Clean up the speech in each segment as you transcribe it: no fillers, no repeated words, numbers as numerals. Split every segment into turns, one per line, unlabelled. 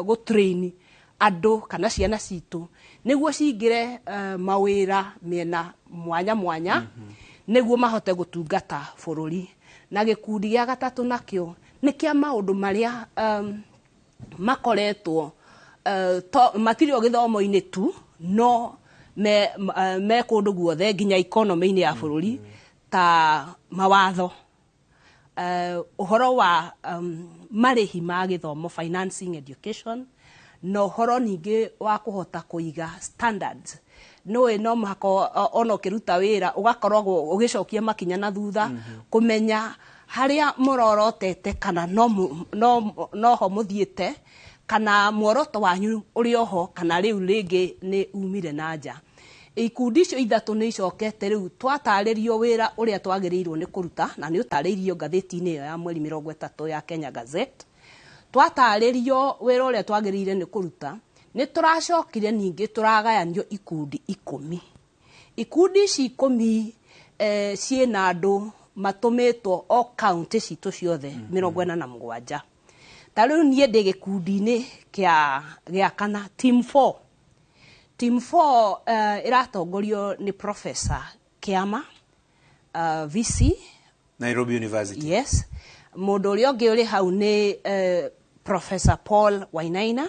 go train ado kana ciana citu niguo cingire mawira miena mwanya mwanya niguo mahote gutungata bururi na gikundi gya gatatu nakio ni kia maundu maria makoretwo matirio githomo-ini tu no me kundu guothe nginya economy-ini ya bururi ta mawatho uhoro wa marihi ma githomo financing education no horo ningi wa kuhota kuiga standards no mahako ono kiruta wira ugakorwo ugicokia makinya na thutha kumenya haria murorotete kana no ho muthiete kana muoroto wanyu uri oho kana riu ringi ni umire na nja ikundi icio ithatu ni icokete riu twataririo wira uria twagirirwo ni kuruta na ni utaririo ngatheti-ini iyo ya mweri 30 ya Kenya Gazette twataririo wira uria twagirire ni kuruta ni turacokire ningi turagayanio ikundi 10 ikundi ici 10 ciena andu matumitwo o county citu ciothe 47 tariu nie ndi gikundi-ini kia kana team 4 iratongorio ni Professor Kiama VC
Nairobi University.
Yes. Mundu uria ungi uri hau ni Professor Paul Wainaina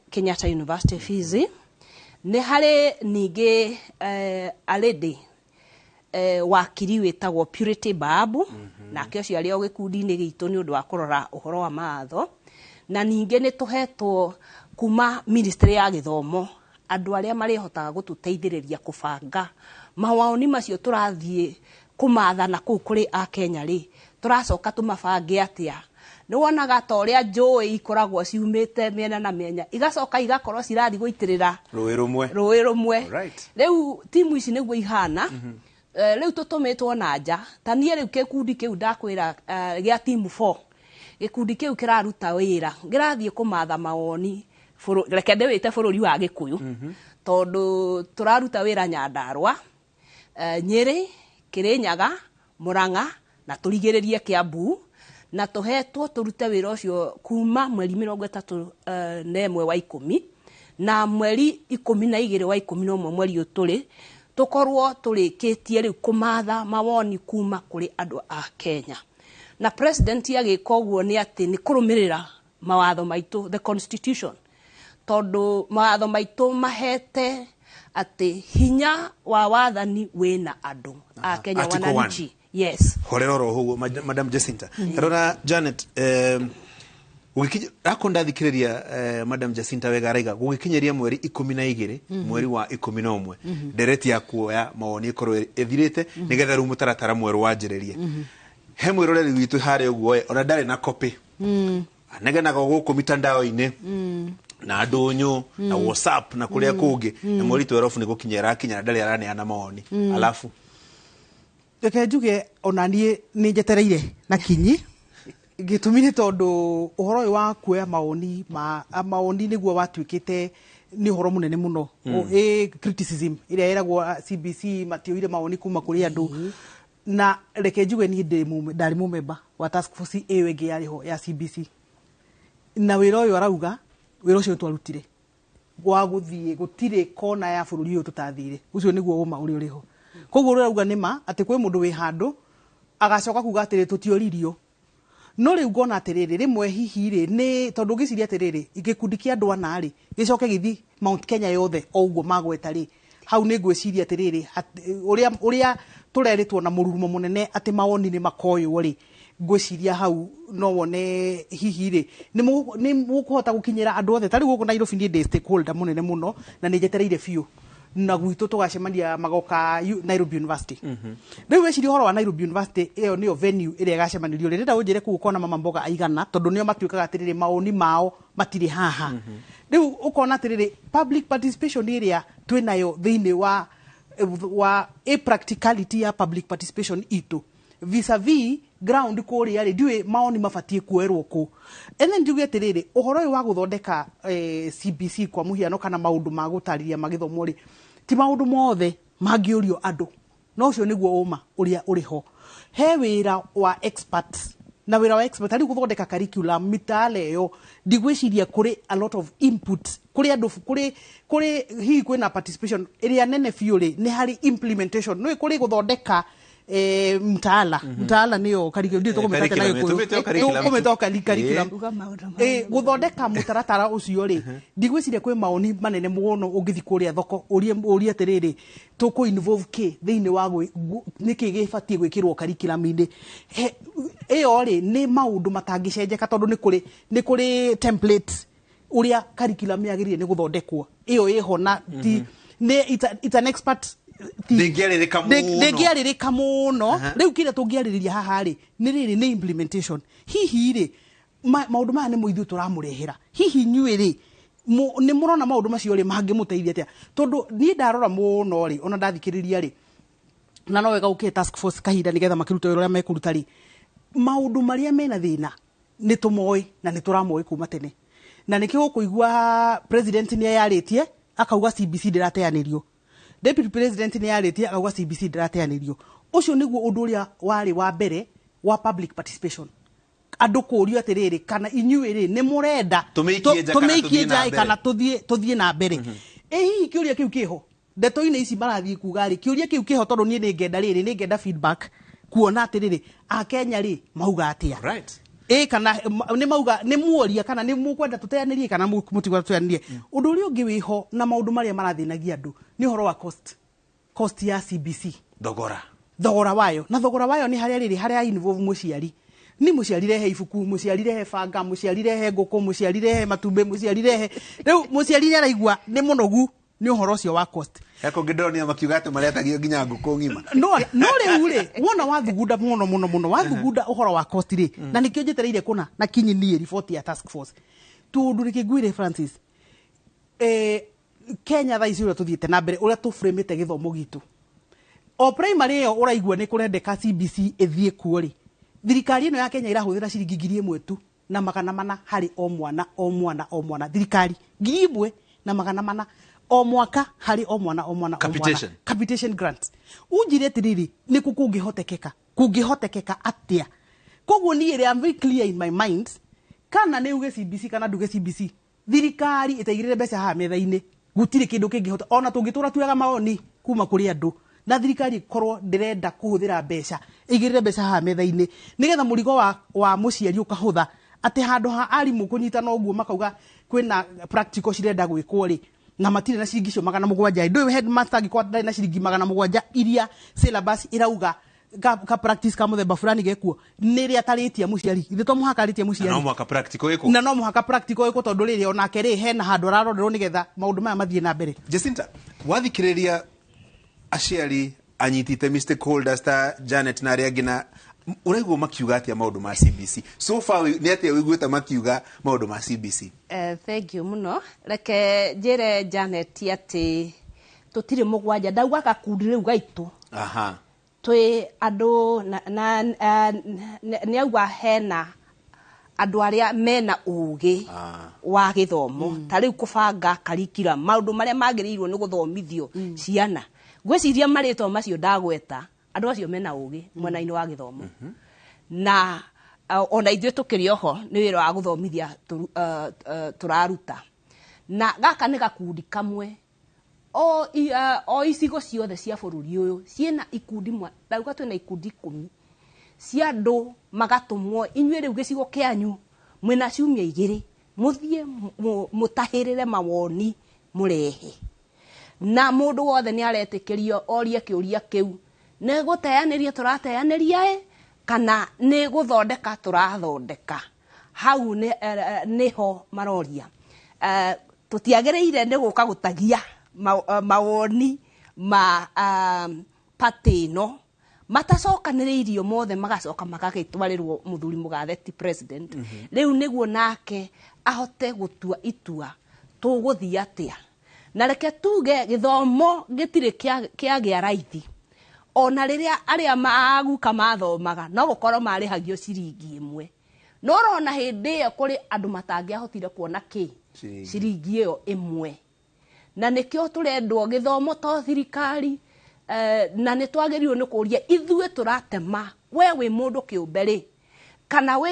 Kenyatta University Fizi. Ni hari ningi already wakiri wetagwo Purity Babu nake ucio ari o gikundi-ini gitu ni undu wa kurora uhoro wa maatho na ningi ni tuhetwo kuma ministry ya githomo andu aria marihotaga gututeithiriria kubanga mawoni macio turathie kumathana kuu kuri a Kenya ri turacoka tumabange atia ni wonaga ta uria njui ikoragwo ciumite miena na mienya igacoka igakorwo cirathi guitirira rui rumwe riu timu ici niguo ihana riu tutumitwo na nja tanie riu gikundi kiu ndakwira gia team 4 gikundi kiu kiraruta wira ngirathie kumatha mawoni reke ndiwite bururi wa Gikuyu tondu turaruta wira Nyandarua Nyeri Kirinyaga Murang'a na turigiririe Kiambu na tuhetwo turute wira ucio kuma mweri 31 wa 10 na mweri 12 wa 11 mweri uturi tukorwo turikitie riu kumatha mawoni kuma kuri andu a Kenya na president agika uguo ni ati ni kurumirira mawatho maitu the constitution tondu mawatho maitu mahete ati hinya wa wathani wina andu a Kenya wananchi. Yes.
Horero hugo Madam Jacinta. Tarora Janet akonda thikiriria Madam Jacinta wegaraiga gugikinyeria mweri 12 mweri wa 11 dereti ya kuoya mawoni ikorwo ethirite nigetha ru mutaratara mweru wanjiririe he mwiroreri witu hari uguo ona ndari na copy anegenaga guku mitandao-ini na ndunyu na WhatsApp na kuria kungi na mweri 12 ni gukinyera kinya ndari araneana mawoni alafu
reke njuge ona nie ni njetereire na kinyi gitumire tondu uhoro wa kuoya mawoni niguo watuikite ni uhoro munene muno criticism ira eragwo CBC matioire mawoni kuma kuri andu na reke njuge ni ndari mumemba wa task force ewe ngi yariho ya CBC na wira uyu arauga wira ucio twarutire gwa guthie gutire kona ya bururi uyu tutathire ucio niguo uma uri uriho koguo urauga nima ati kwi mundu wi handu agacoka kuga atiri tutioririo no riu ngona atiriri rimwe hihi ri ni tondu giciria atiriri igikundi kia andu ana ri gicoke githi Mount Kenya yothe o uguo magweta ri hau ni ngwiciria atiriri uria tureritwo na mururumo munene ati mawoni ni makoyo ri ngwiciria hau no wone hihi ri ni mukuhota gukinyira andu othe tari guku Nairobi ndi stakeholder munene muno na ni njetereire biu na gwitu tugacemania magoka Nairobi University riu weciri horo wa Nairobi University iyo niyo venue ire gacemanirio rirenda unjire ku ukona mama mboga aigana tondu nio matuikaga atiriri maoni mao matiri haha riu ukona atiriri public participation area twinayo thiini wa a practicality ya public participation itu vis-a-vis ground kuria ri ndiwe maoni mabatie kuerwo ku ene ndiuge atiriri uhoro uyu wa guthondeka CBC kwa muhiano kana maundu ma gutariria magithomo ri ti maundu mothe mangiurio andu no ucio niguo uma uria uriho he wira wa experts na wira wa expert ari guthondeka curriculum mitale yo ndigwiciria kuri a lot of input kuri andu kuri hi kwina participation area nene fiore ni hari implementation no kuri guthondeka mtaala niyo curriculum ndio tukometa nayo tukometa curriculum guthondeka mutaratara ucio ri ndigwiciria kwi maoni manene muno ungithi kuria thoko uria atiriri tuku involve ke thiini wa niki gibatie gwikirwo curriculum-ini iyo ri ni maundu matangicenjeka tondu ni kuri template uria curriculum yagirie ni guthondekwo iyo ihona it's an expert Degiaririka muno riu kire tungiaririria haha ri ni riri ni implementation hihi ri maundu maya ni muithu turamurehera hihi nyue ri ni murona maundu macio ri mangimuteithia atia tondu ni ndarora muno ri ona ndathikiriria ri na no wega uke task force kahinda nigetha makiruta uria mekuruta ri maundu maria mena thina ni tumoi na ni turamoi kuma tene na nikio kuigua president ni ayaritie akauga CBC ndirateanirio Deputy President ni yaritie akauga CBC ndirateanirio ucio niguo undu uria wari wa mbere wa public participation andu kurio atiriri kana inyuĩ ri ni murenda tumikie nja kana tuthie na mbere hihi kiuria kiu kiho ndeto-ini ici marathie kuga ri kiuria kiu kiho tondu nie ni ngenda feedback kuona atiriri a Kenya ri mauga atia
right
kana ni mauga ni muoria kana ni mukwenda tuteanirie kana mutigwa tuteanirie undu uria ungi wiho na maundu maria marathinagia andu ni horo wa cost ya CBC thogora wayo na thogora wayo ni haria riri haria involve muciari ni muciari rehe ibuku muciari rehe banga muciari rehe nguku muciari rehe matumbe muciari rehe riu muciari ni araigua ni munogu ni horo cio wa cost
yako ngidonia makiuga ati maretagio nginya nguku ngima
no riu ri wona wathugunda muno wathugunda uhoro wa cost ri na nikio njetereire kuna na kinyi ni report ya task force tundu rikiguire Francis Kenya thaici uria tuthiete na mbere uria tu frame-ite githomo gitu o primary yo uraigua ni kurendeka CBC ithie kuori thirikari ino ya Kenya irahuthira ciringi 1,000 tu na 400 hari o mwana thirikari 1,000 na 400 o mwaka hari o mwana capitation grants ujire tiriri ni kungihotekeka atia koguo ni ire I'm very clear in my mind kana ni uge CBC kana nduge CBC thirikari itaigirire mbeca ha metha-ini gutire kindu kingihota ona tungitura tuaga maoni kuma kuri andu na thirikari korwo ndirenda kuhuthira mbeca igirire mbeca ha metha-ini nigetha murigo wa muciari ukahutha ati handu ha arimu kunyita no guo makauga kwina practical cirenda gwikwo ri na matire na ciringi cio 700 ndu headmaster ngikwa ndari na ciringi 700 iria syllabus irauga ka practice ka muthemba fulani gekuo niri ataritie muciari ithe to muhaka aritie muciari
no muhaka practical iko
na no muhaka practical iko tondu riri ona keri hena handu araronderwo nigetha maundu maya mathie na mbere
Jacinta wathikiriria aciari anyitite stakeholders ta Janet na aria ngina uraigua makiuga atia maundu ma CBC so far ni atia wiguite makiuga maundu ma CBC
thank you muno reke njire Janet ati tutire mugwanja ndauga gakundi riu gaitu twi andu ni auga hena andu aria mena ugi wa githomo ta riu kubanga curriculum maundu maria magirirwo ni guthomithio ciana gwiciria maritwa macio ndagweta andu acio mena ugi mwena-ini wa githomo na ona ithuĩ tukiri oho ni wira wa guthomithia turaruta na gaka ni gakundi kamwe o icigo ciothe cia bururi uyu ciena ikundi ndauga twina ikundi 10 cia andu magatumwo inyuĩ riu gicigo kianyu mwina ciumia 2 muthie mutahirire mawoni murehe na mundu wothe ni aretikirio orie kiuria kiu ne guteaniria turateaniria kana ne guthondeka turathondeka hau niho maroria tutiagereire ni guka gutagia mawoni ma patino matacokanĩrĩirio mothe magacoka magagĩtwarĩrwo muthuri mugatheti president riu niguo nake ahote gutua itua tuguthia atia na reke tuge githomo gitire kiagia raithi ona riria aria maguka mathomaga no gukorwo marihagio ciringi 1 no rona hindi iyo kuri andu matangiahotire kuona ciringi iyo 1 na nikio turendwo githomo to thirikari na nitwagerirwo ni kuria ithuĩ turatema we wi mundu kiumbe ri kana we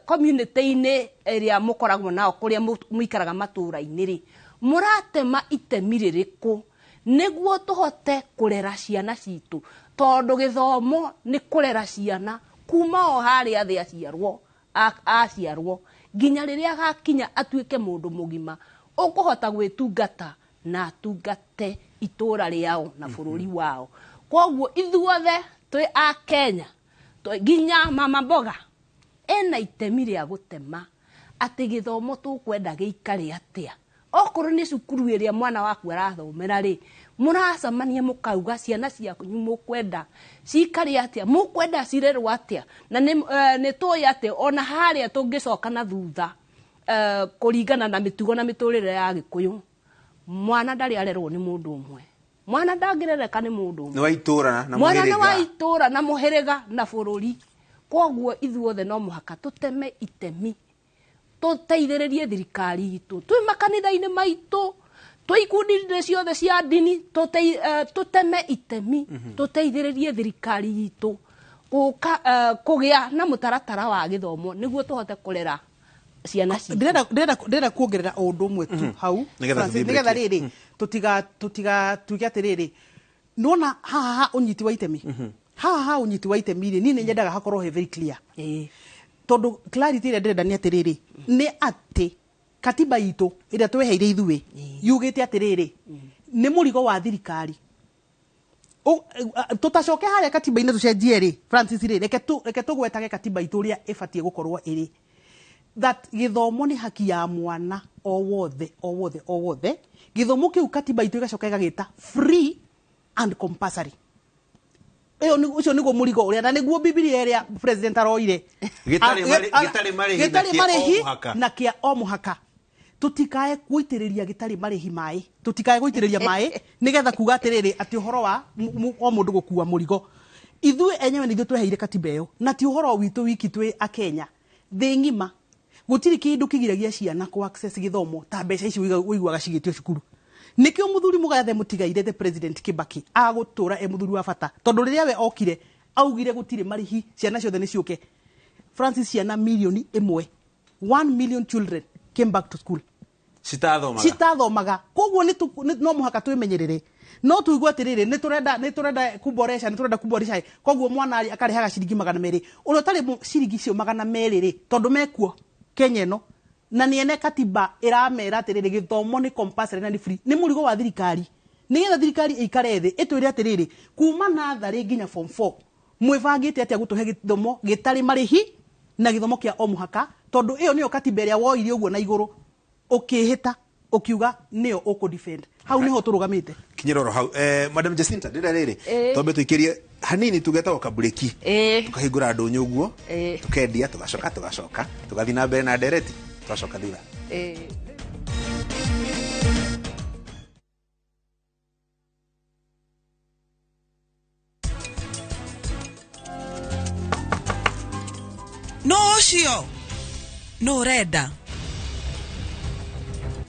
community-inĩ ĩrĩa mũkoragwo nao kũrĩa mũikaraga matũũra-inĩ rĩ, mũratema itemi rĩrĩkũ nĩguo tũhote kũrera ciana citũ, tondũ gĩthomo nĩ kũrera ciana kuma o harĩa thĩ aciarwo nginya rĩrĩa agakinya atuĩke mũndũ mũgima ũkũhota gwĩtungata na atungate itũũra rĩao na bũrũri wao. Koguo ithuothe twĩ a Kenya nginya mama mboga ena itemi rĩa gũtema atĩ gĩthomo tũkwenda gĩikare atĩa. Okorwo nĩ cukuru ĩrĩa mwana waku arathomera rĩ, mũracemania mũkauga ciana cianyu mũkwenda cikare atĩa, mũkwenda cirerwo atĩa, na nĩ tũĩ atĩ ona harĩa tũngĩcoka na thutha kũringana na mĩtugo na mĩtũrĩre ya Gĩkũyũ, mwana ndarĩ arerwo nĩ mũndũ ũmwe, mwana ndangĩrereka nĩ mũndũ ũmwe, mwana nĩ wa itũũra na mũhĩrĩga na bũrũri. Koguo ithuothe no mũhaka tũteme itemi, tũteithĩrĩrie thirikari itũ, twĩ makanitha-inĩ maitũ, twĩ ikundi ciothe cia ndini, tũteme itemi, tũteithĩrĩrie thirikari itũ kũgĩa na mũtaratara wa gĩthomo nĩguo tũhote kũrera ciana citũ.
Ndĩrenda kuongerera o ũndũ ũmwe tu hau nĩgetha rĩrĩ tũtigatuge atĩrĩrĩ, nona haha ũnyiti wa itemi, haha ũnyiti wa itemi rĩ, niĩ nĩ nyendaga hakorwo he very clear, tondũ clarity ĩrĩa ndĩrenda nĩ atĩrĩrĩ, nĩ atĩ katiba itũ ĩrĩa tweheire ithuĩ yugĩte atĩrĩrĩ, nĩ mũrigo wa thirikari. Tũtacoke harĩa katiba-inĩ tũcenjie rĩ, Francis rĩ, reke tũgwetage katiba itũ ũrĩa ĩbatiĩ gũkorwo ĩrĩ, that gĩthomo nĩ haki ya mwana o wothe. Gĩthomo kĩu katiba itũ ĩgacoka ĩgagĩta free and compulsory. Ũcio nĩguo mũrigo ũrĩa, na nĩguo Biblia ĩrĩa president aroire gĩtarĩ marĩhi na kĩa o mũhaka. Tũtikae gũitĩrĩria gĩtarĩ marĩhi maĩ, tũtikae gũitĩrĩria maĩ nĩgetha kuga atĩrĩrĩ atĩ ũhoro wa o mũndũ gũkua mũrigo. Ithuĩ enyewe nĩthuĩ tweheire katiba ĩyo, na ti ũhoro witũ wiki twĩ a Kenya, thĩ ng'ima gũtirĩ kĩndũ kĩgiragia ciana kũ access gĩthomo ta mbeca ici ũiguaga cigĩtio cukuru. Nikio muthuri mugathe mutigaire the president Kibaki agũtũra muthuri wa bata, tondũ rĩrĩa we okire augire gũtirĩ marĩhi ciana ciothe nĩ ciũke. Francis, ciana milioni 1 million children came back to school. Citathomaga. Koguo no mũhaka twĩmenyerere. No tuigua atĩrĩrĩ nĩ tũrenda kuboresha, koguo mwana akarehaga ciringi 200. Ũrĩa ũtarĩ ciringi cio 200 rĩ, tondũ mekuo Kenya ĩno na niene katiba iramera atiriri githomo ni compulsory na ni free, ni mũrigo wa thirikari. Nigetha thirikari ikare thĩ itwĩre atiriri kuma nathari nginya form 4 mwĩbangĩte atĩa gũtũhe gĩthomo gĩtarĩ marĩhi na gĩthomo kĩa o mũhaka, tondũ ĩyo nĩyo katiba ĩrĩa woire ũguo na igũrũ ũkĩhĩta ũkiuga nĩyo ũkũ defend. Hau niho tũrũgamĩte. Kinyĩroro hau. Madam Jacinta, ndĩra rĩrĩ tombe tũikĩrie hanini tugeta ka breaki tukahingũra ndũnyũ ũguo tukendia tugacoka tugathi na mbere na ndereti tugacoka thutha.
No cio no reda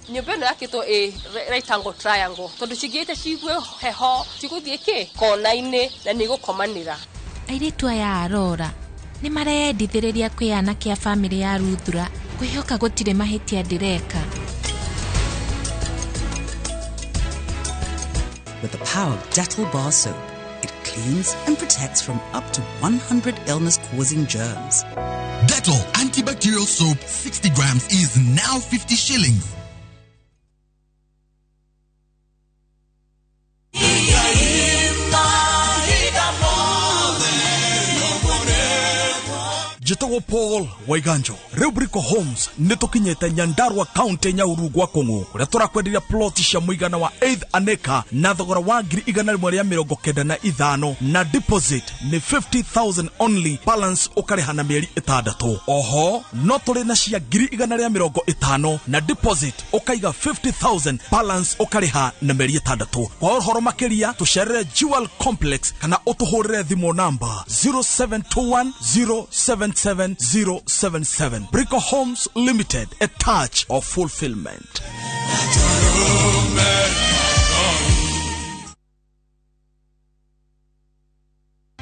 nyumba ĩno yakĩtwo right angle triangle tondũ cingĩte cigwe heho cigũthiĩ kĩ kona-inĩ na nĩ gũkomanĩra.
Airĩtu aya arora nĩ marendithĩrĩria kwĩ anake a famĩlĩ ya Ruthura kwĩhoka gũtirĩ mahĩtia ndĩreka.
With the power of Dettol bar soap, it cleans and protects from up to 100 illness-causing germs.
Dettol antibacterial soap 60 grams is now 50 shillings.
Jitogo Paul Waiganjo Rubrico Homes nitukinyete Nyandarua County Nyahururu gwa Kung'u kuria turakwenderia plot cia muigana wa 8 aneka na thogora wa 195 na deposit ni 50,000 only, balance ukareha na mieri 6. Oho no turi na cia 150 na deposit ukaiga 50,000, balance ukareha na mieri 6. Kwa uhoro makiria tucerere Jewel Complex kana utuhurire thimo number 0721077077. Brico Homes Limited, a touch of fulfillment.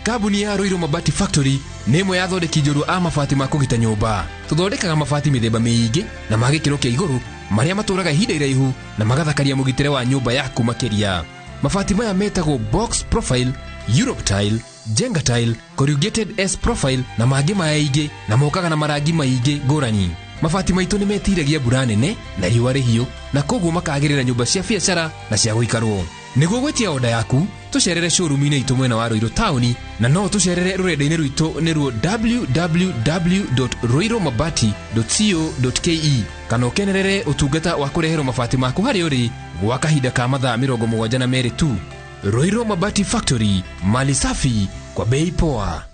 Kambuni ya Roiro Mabati Factory nĩ ĩmwe ya thondeki njũru a mabati ma kũgita nyũmba. Tũthondekaga mabati mĩthemba mĩingĩ na ma gĩkĩro kĩa igũrũ marĩa matũraga ihinda iraihu na magathakaria mũgitĩre wa nyũmba yaku makĩria. Mabati maya metagwo box profile, Europe tile, Jenga tile, corrugated S profile na mangĩ maingĩ na mokaga na marangi maingĩ ngũrani. Mabati maitũ nĩ metiragia mbura nene na riũa rĩhiũ na koguo makagĩrĩra nyũmba cia biacara na cia gũikarwo. Nĩguo gwetia oda yaku, tũcerere showroom-inĩ itũ mwena wa Roiro Town na no tũcerere rũrenda-inĩ rwitũ nĩruo www.roiromabati.co.ke kana ũkenerere ũtungata wa kũreherwo mabati maku harĩa ũrĩ gwa kahinda ka mathaa 72 tu. Roiro Mabati Factory, mali safi kwa bei poa.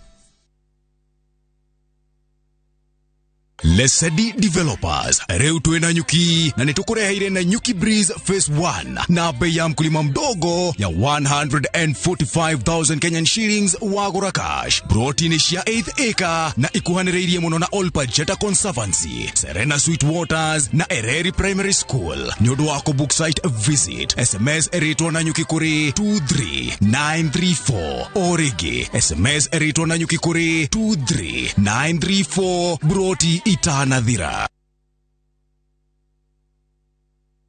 Lesedi Developers reu tuena nyuki na nitukureheire na Nyuki Breeze Phase 1 na bei ya mkulima mdogo ya 145,000 Kenyan shillings wagura cash. Protein cia 8th acre na ikuhanĩrĩirie muno na Olpajeta Conservancy, Serena Sweet Waters na Ereri Primary School. Nyodo wako book site visit SMS erito na nyuki kuri 23934 origi SMS erito na nyuki kuri 23934 broti itanathira.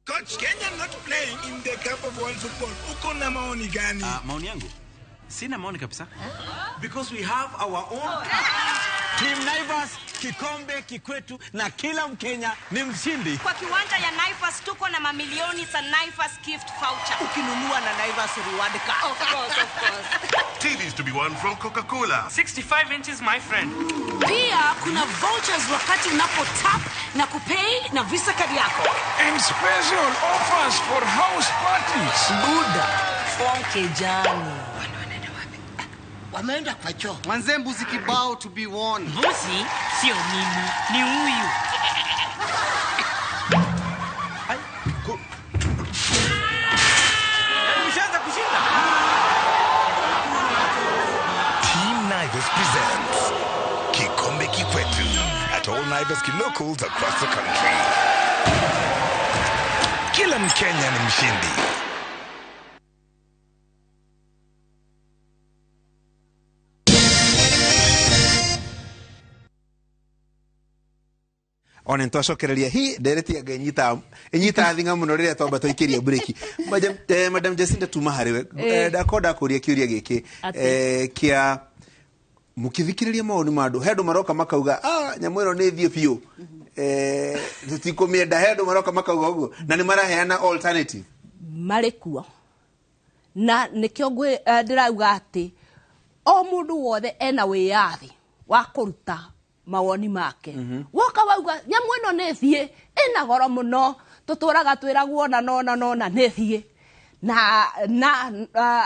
Coach, Kenya not playing in the Cup of World Football. Uko na maoni gani?
Maoni yangu? Sina maoni kabisa. Because we have our own Team Naivas, kikombe kikwetu na kila Mkenya ni mshindi.
Kwa kiwanja ya Naivas tuko na mamilioni za Naivas gift voucher.
Ukinunua na Naivas reward card.
Of course.
TVs to be won from Coca-Cola.
65 inches, my friend.
Pia kuna vouchers wakati unapo tap na kupay na Visa card yako.
And special offers for house parties.
Buda, fonke jani.
Wameenda kwa choo. Manze mbuzi kibao to be won.
Mbuzi sio mimi, ni huyu.
Mshaanza kushinda.
Team Naivas presents Kikombe Kikwetu at all Naivas locals across the country. Kila Mkenya ni mshindi.
Ona ntwacokereria hi ndereti agenyita thinga muno riria twamba twikiria breaki. Madam Jacinta tuma hariwe ndakoda kuria kiuria giki kia mukithikiriria maoni mandu hendu maroka makauga nyamwero ni thie biu tutikomienda hendu maroka makauga uguo na ni maraheana alternative
marikuo na nikyo ngwe ndirauga ati o mundu wothe ena wiyathi wa kuruta mawoni make woka wauga nyamweno ne thie ina goro muno tuturaga twiragwo na nona ne thie na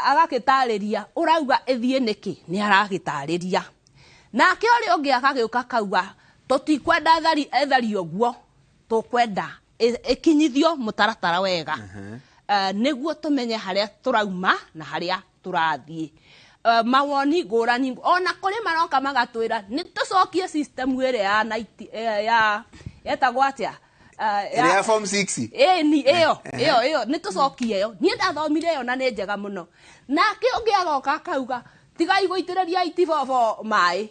agakitariria urauga ethie niki ni aragitariria na kiori ongi akagiuka kauga tutikwenda ethari oguo tukwenda ikinyithio mutaratara wega niguo tumenye haria turauma na haria turathie mawoni ngũrani ona kuri maroka magatwira ni tucokie system ire ya etagwo atia
ya form 6
ni iyo ni tucokie yo ni ndathomire yo na ni njega muno na kĩonge agoka kauga tiga igũitĩrĩria itifofo mai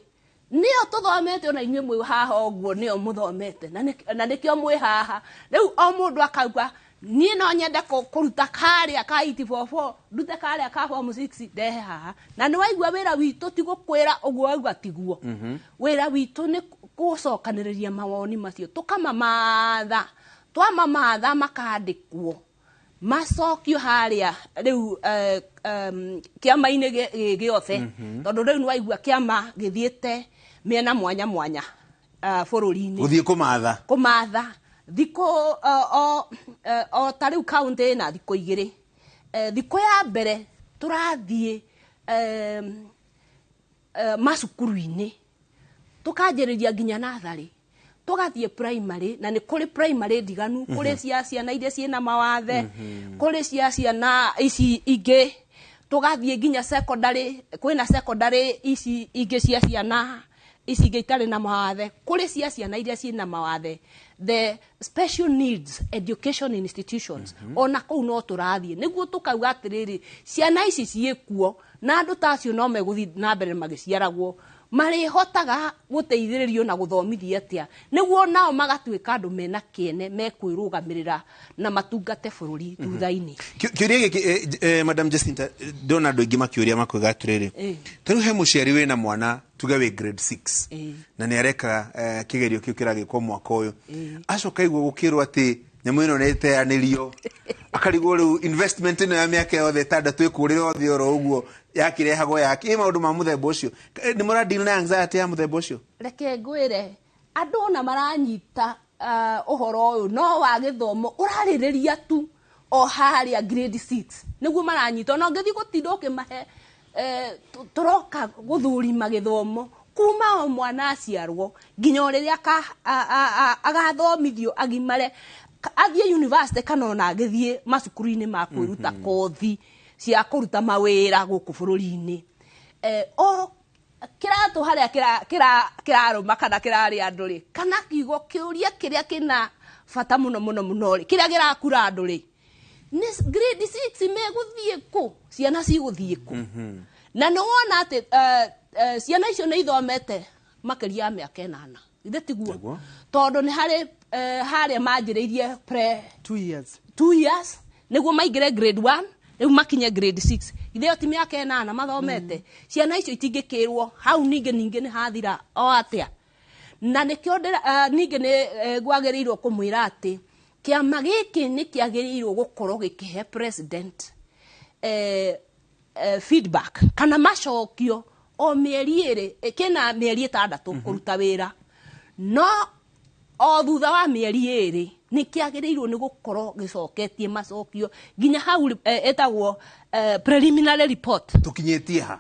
nio tuthomete ona inyuĩ mwĩ haha ũguo nio muthomete na nikio mwĩ haha rĩu o mũndũ akauga ni no nyende kuruta karia ka itifofo ndute karia ka form 6 ndehe haha na ni waigua wira witu ti gukwira uguo auga tiguo wira witu ni gucokaniriria mawoni macio tukamamatha twamamatha makandikwo macokio haria riu kiama-ini giothe tondu riu ni waigua kiama githiete miena mwanya bururi-ini
guthie kumatha thiko o tariu county na thiko igiri thiko ya mbere turathie masukuru-ini tukanjiriria nginya nathari tugathie primary na ni kuri primary ndiganu kuri ciana iria ciena mawathe kuri ciana ici ingi tugathie nginya secondary kwina secondary ici ingi cia ciana ici ingi itari na mawathe kuri ciana iria ciena mawathe
the special needs education institutions ona kou no turathie niguo tukauga atiriri ciana ici ciekuo na andu tacio no meguthi na mbere magiciaragwo mari hotaga guteithiririo na guthomithia atia niguo nao magatuika andu mena kiene mekwirugamirira na matungate bururi thutha-ini
kiuria giki Madam Jacinta dona andu ingi makiuria makuga atiriri taru he muciari wina mwana tuge we grade 6 na ni areka kigerio kiu kiragikwo mwaka uyu acoka igwo gukirwo ati nyamu ino neteanirio akarigwo riu investment ino ya miaka yothe tandatu ikurira othe oro uguo yakirehagwo yaki maundu ma muthemba ucio ni muradi na anxiety ya muthemba ucio
reke ngwire andu na maranyita uhoro uyu no wa githomo uraririria tu o haria grade 6 niguo maranyita no ngithi gutinda ukimahe turoka guthurima githomo kuma o mwana aciarwo nginya riria agathomithio agimare athie university kana ona agithie macukuru-ini ma kwiruta kothi cia kuruta mawira guku bururi-ini o kiratu haria kiraruma kana kirari andu ri kana kiugo kiuria kiria kina fata muno ri kiria girakura andu ri ni grade 6 meguthie ku ciana ciguthie ku na no wona ati ciana icio ni ithomete makiria miaka 8 ithe tiguo tondu ni haria manjiriirie pre 2 years niguo maingire grade 1 riu makinye grade 6 ithe oti miaka 8 mathomete ciana icio itingikirwo hau ninge ni hathira o atia na nikio ninge ni gwagirirwo kumwira ati kiama giki ni kiagirirwo gukorwo gikihe president feedback kana macokio o mieri iri kina mieri 6 kuruta wira no o thutha wa mieri iri ni kiagirirwo ni gukorwo gicoketie macokio ginya hau etagwo preliminary report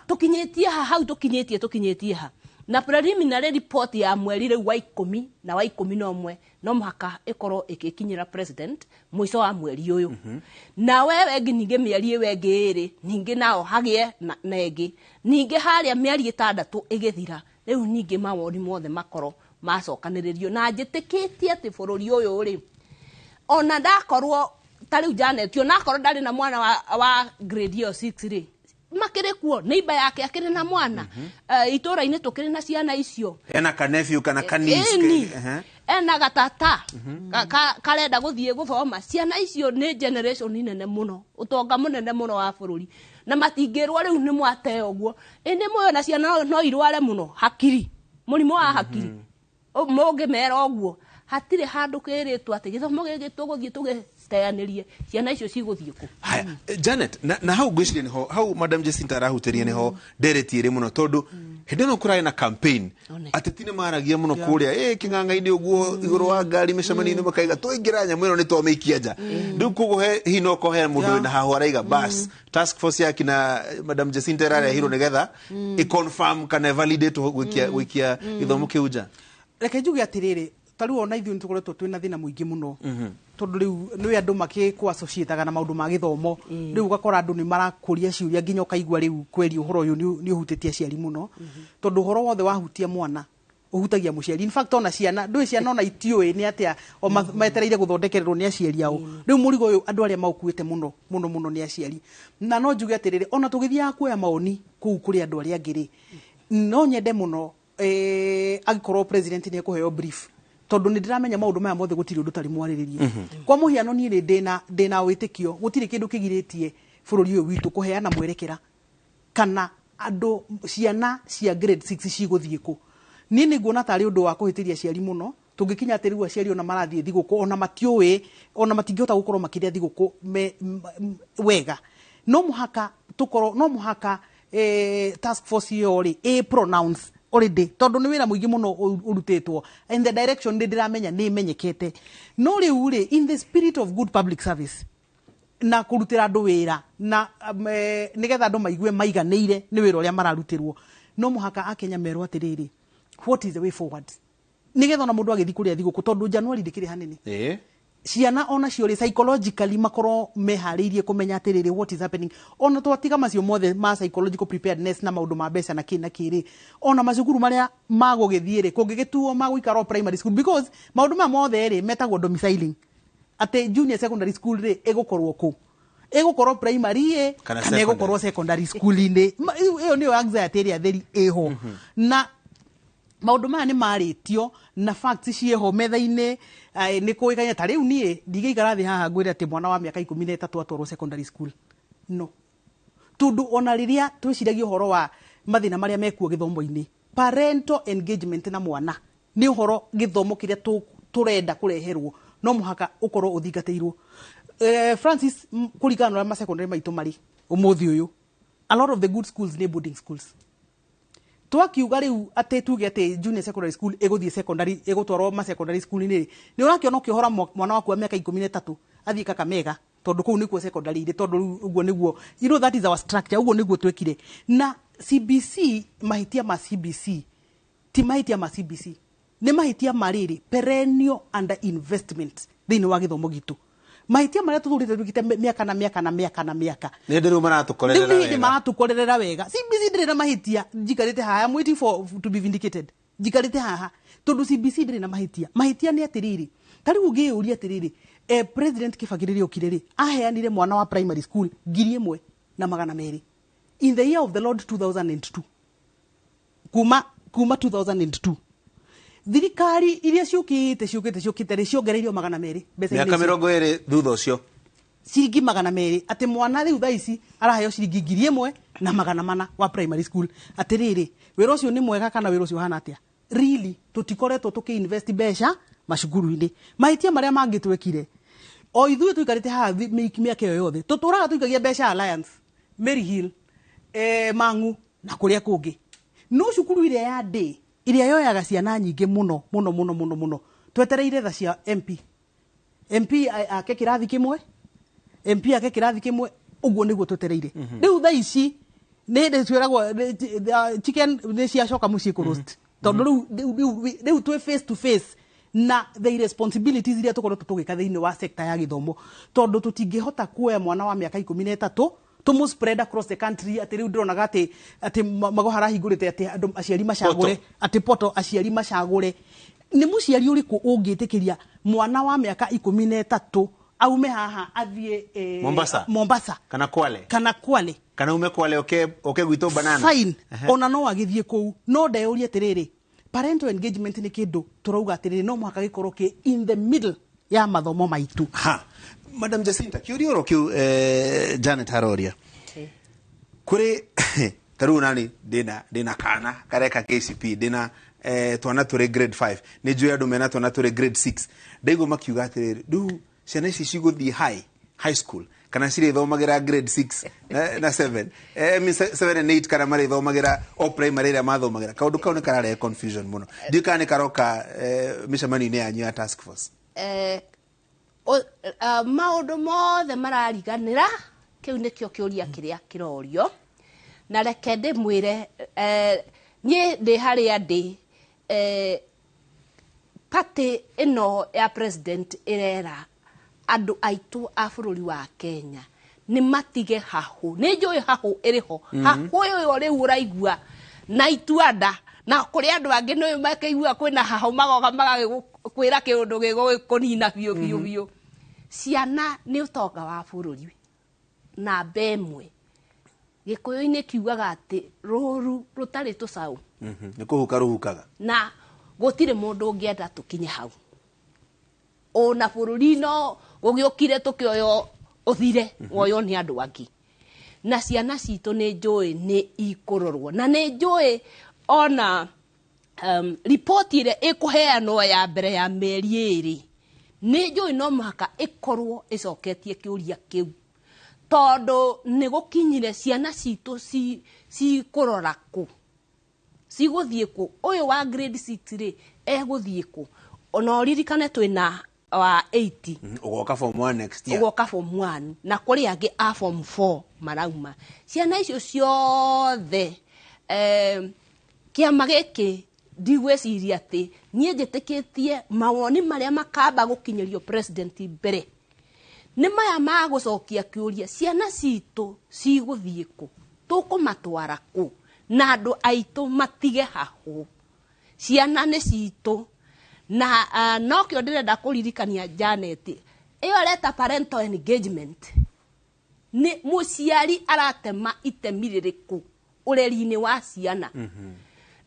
tukinyetie ha hau tukinyetie ha na preliminary report ya mweri wa 10 na wa 11 no muhaka ikorwo ikikinyira president mwico wa mweri uyu na wewe nginge mieri ewe ngiri ninge nao hagie na egi ninge haria mieri 6 igithira riu ninge mawoni mothe makoro macokaniririo na njitikitie ati bururi uyu ri ona ndakorwo tariu Janet ona akorwo ndari na mwana wa grade 6 ri makire kuo neighbor yake akire na mwana itura-ini tukire na ciana icio
ena ka nephew kana kanisi
ena gatata karenda guthie guthoma ciana icio ni generation nene muno utonga munene muno wa bururi na matingirwo riu ni mwate uguo indi moyo na ciana no irware muno hakiri murimo wa hakiri moge mera uguo hatire handu kiritwo ati githomo gigi tuguthie tugiteanirie ciana icio ciguthie ku
Janet na hau gwiciria niho hau Madam Jacinta arahutiria niho ndereti muno tondu hindi no kurai na campaign atetine maragia muno kuria kinganga-ini uguo iguru wa ngari micemani-ini makaiga tuingira nyamu ino ni twameikia nja riu kuguhe hino kohe mundu na hahu araiga bas task force yake na Madam Jacinta iraria hiro nigetha confirm kana validate gwikia githomo kiu nja
reke njuge atiriri tariu ona ithuĩ nitukoretwo twina thina muingi muno tondu riu ni andu makikwa associataga na maundu ma githomo riu ugakora andu ni marakuria ciuria nginya ukaigua riu kweli uhoro uyu ni uhutitie aciari muno tondu uhoro wothe wahutia mwana uhutagia muciari in fact ona ciana ndui ciana ona itioi ni atia o metereire guthondekererwo ni aciari ao riu murigo uyu andu aria maukuite muno ni aciari na no njuge atiriri ona tugithia kuoya maoni kuu kuri andu aria angiri no nyende muno agikorwo president ni ekuheo brief tondu ni ndiramenya maundu maya mothe gutiri undu tari mwariririe kwa muhiano ni ndina witikio gutiri kindu kigiritie bururi uyu witu kuheana mwerekera kana andu ciana cia grade 6 ciguthie ku ni nguona tari undu wa kuhitiria ciari muno tungikinya ati riu aciari ona marathie thiguku ona matiui ona matingihota gukorwo makiria thiguku wega no muhaka task force yori pronounce already tondu ni wira muingi muno urutetwo in the direction ndiramenya ni menyekete no riu ri in the spirit of good public service na kurutira andu wira na nigetha andu maigue maiganeire ni wira uria mararutirwo no muhaka akenya merwo atiriri what is the way forward nigetha na mundu agithi kuria thiguku tondu January ndikiri hanene ciana ona ciori psychologically makoro meharirie kumenya atiriri what is happening ona twatiga macio mothe ma psychological preparedness na maundu ma mbeca na kiri ona macukuru maria magugithiire kungigituo maguikara primary school because maundu ma mothe ri metagwo domiciling ate junior secondary school ri egukorwo ku egukorwo primary kana egukorwo secondary school inde iyo ni anxiety ria theri eho na maundu maya ni maritio na facts cieho metha-ini ni kuikanya ta riu nie ndigeikara thi haha ngwire ati mwana wa miaka 13 atwarwo secondary school no tundu ona riria twiciragia uhoro wa mathina maria mekuo githomo-ini parental engagement na mwana ni uhoro githomo kiria turenda kureherwo no muhaka ukorwo uthingateirwo Francis kurigana na secondary maitu mari umuthi uyu a lot of the good schools ni boarding schools twakiuga riu ate tuge ate junior secondary school eguthie secondary egutwarwo ma secondary school ni urakiona ukihora mwana waku wa miaka 13 athie Kakamega tondu kuu nikuo secondary ire tondu uguo niguo that is our structure uguo niguo twekire na CBC mahitia ma CBC ti mahitia ma CBC ni mahitia mariri perennial under investment thini wa githomo gitu mahitia maria tuthurite tukite miaka na miaka
ni ndiru maratukorerera
wega CBC ndire na mahitia jikarite haha I'm waiting for to be vindicated jikarite haha tondu CBC ndire na mahitia ni atiriri tari ugi uri atiriri president Kibaki okiriri aheanire mwana wa primary school 1,200 in the year of the Lord 2002 kuma 2002 thirikari iria ciukite ciongereirio 200
miaka 20 thutha ucio
ciringi 200 ati mwana riu thaa ici araheo ciringi 1,400 wa primary school atiriri wira ucio ni mwega kana wira ucio hana atia really tutikoretwo tukiinvest mbeca macukuru-ini mahitia maria mangitwekire o ithuĩ tuikarite haha miaka iyo yothe tuturaga tuikagia mbeca Alliance Mary Hill Mangu na kuria kungi no cukuru iria ya day iria yoyaga ciana nyingi muno twetereire tha cia MP ake kirathi kimwe uguo niguo twetereire riu tha ici ni twiragwo chicken ni cia coka mucii ku roast tondu riu twi face to face na the responsibilities iria tukorwo tugika thiini wa sector ya githomo tondu tutingihota kuoya mwana wa miaka 13 tumu spread across the country ati riu ndironaga ati magohara hingurite ati andu aciari macagure ati poto aciari macagure ni muciari uriku ungitikiria mwana wa miaka 13 aume haha athie Mombasa
kana Kwale kana ume Kwale oke gwito banana
fine ona no agithie kou no ndeuria atiriri parental engagement ni kindu turauga atiriri no mwaka gikorwo ki in the middle ya mathomo maitu
Madam Jacinta kiurio kiu Janet Haroria kuri taru nani dina kana kareka KCP dina twana turi grade 5 ni juu ya domena twana turi grade 6 ndaigo makiuga atiriri du ciana ici ciguthi high school kana ciri thomagira grade 6 na 7 7 and 8 kana mari thomagira o primary ria mathomagira kaundu kau ni karare confusion muno ndikane karoka micemani-ini yanyu ya task force
maundu mothe marariganira kiu nikio kiuria kiria kirorio na reke ndimwire nie ndi haria ndi party ino ya president irera andu aitu a bururi wa Kenya ni matige hahu ni njui hahu iriho hahu yo riu uraigua na ituanda na kuri andu angi no makeigua kwina hahu magoga magakwira kiundu gigunina biu ciana ni utonga wa bururi na bemwe gikuyu-ini kiugaga ati ruru rutari tucau
ni kuhuka ruhukaga
na gutire mundu ungienda tukinye hau ona bururi no gugiukire tukioyo uthire woyo ni andu angi na ciana citu ni njui ni ikurorwo na ni njui ona report ire ikuheanwo ya mbere ya meri iri ni njui no muhaka ikorwo icoketie kiuria kiu tondu ni gukinyire ciana citu si kurora ku ciguthie ku uyu wa grade 6 ri eguthie ku ona ririkane twina wa 80
ugoka form 1 next year
ugoka form 1 na kuri angi a form 4 marauma ciana icio ciothe kiama giki ndigweciria ati nie njitikitie mawoni maria makamba gukinyerio president mbere ni maya magucokia kiuria ciana citu ciguthie ku tukumatwara ku na andu aitu matige hahu ciana ni citu na no kio ndirenda kuririkania Janet iyo leta parental engagement ni muciari aratema itemi ririku ureri-ini wa ciana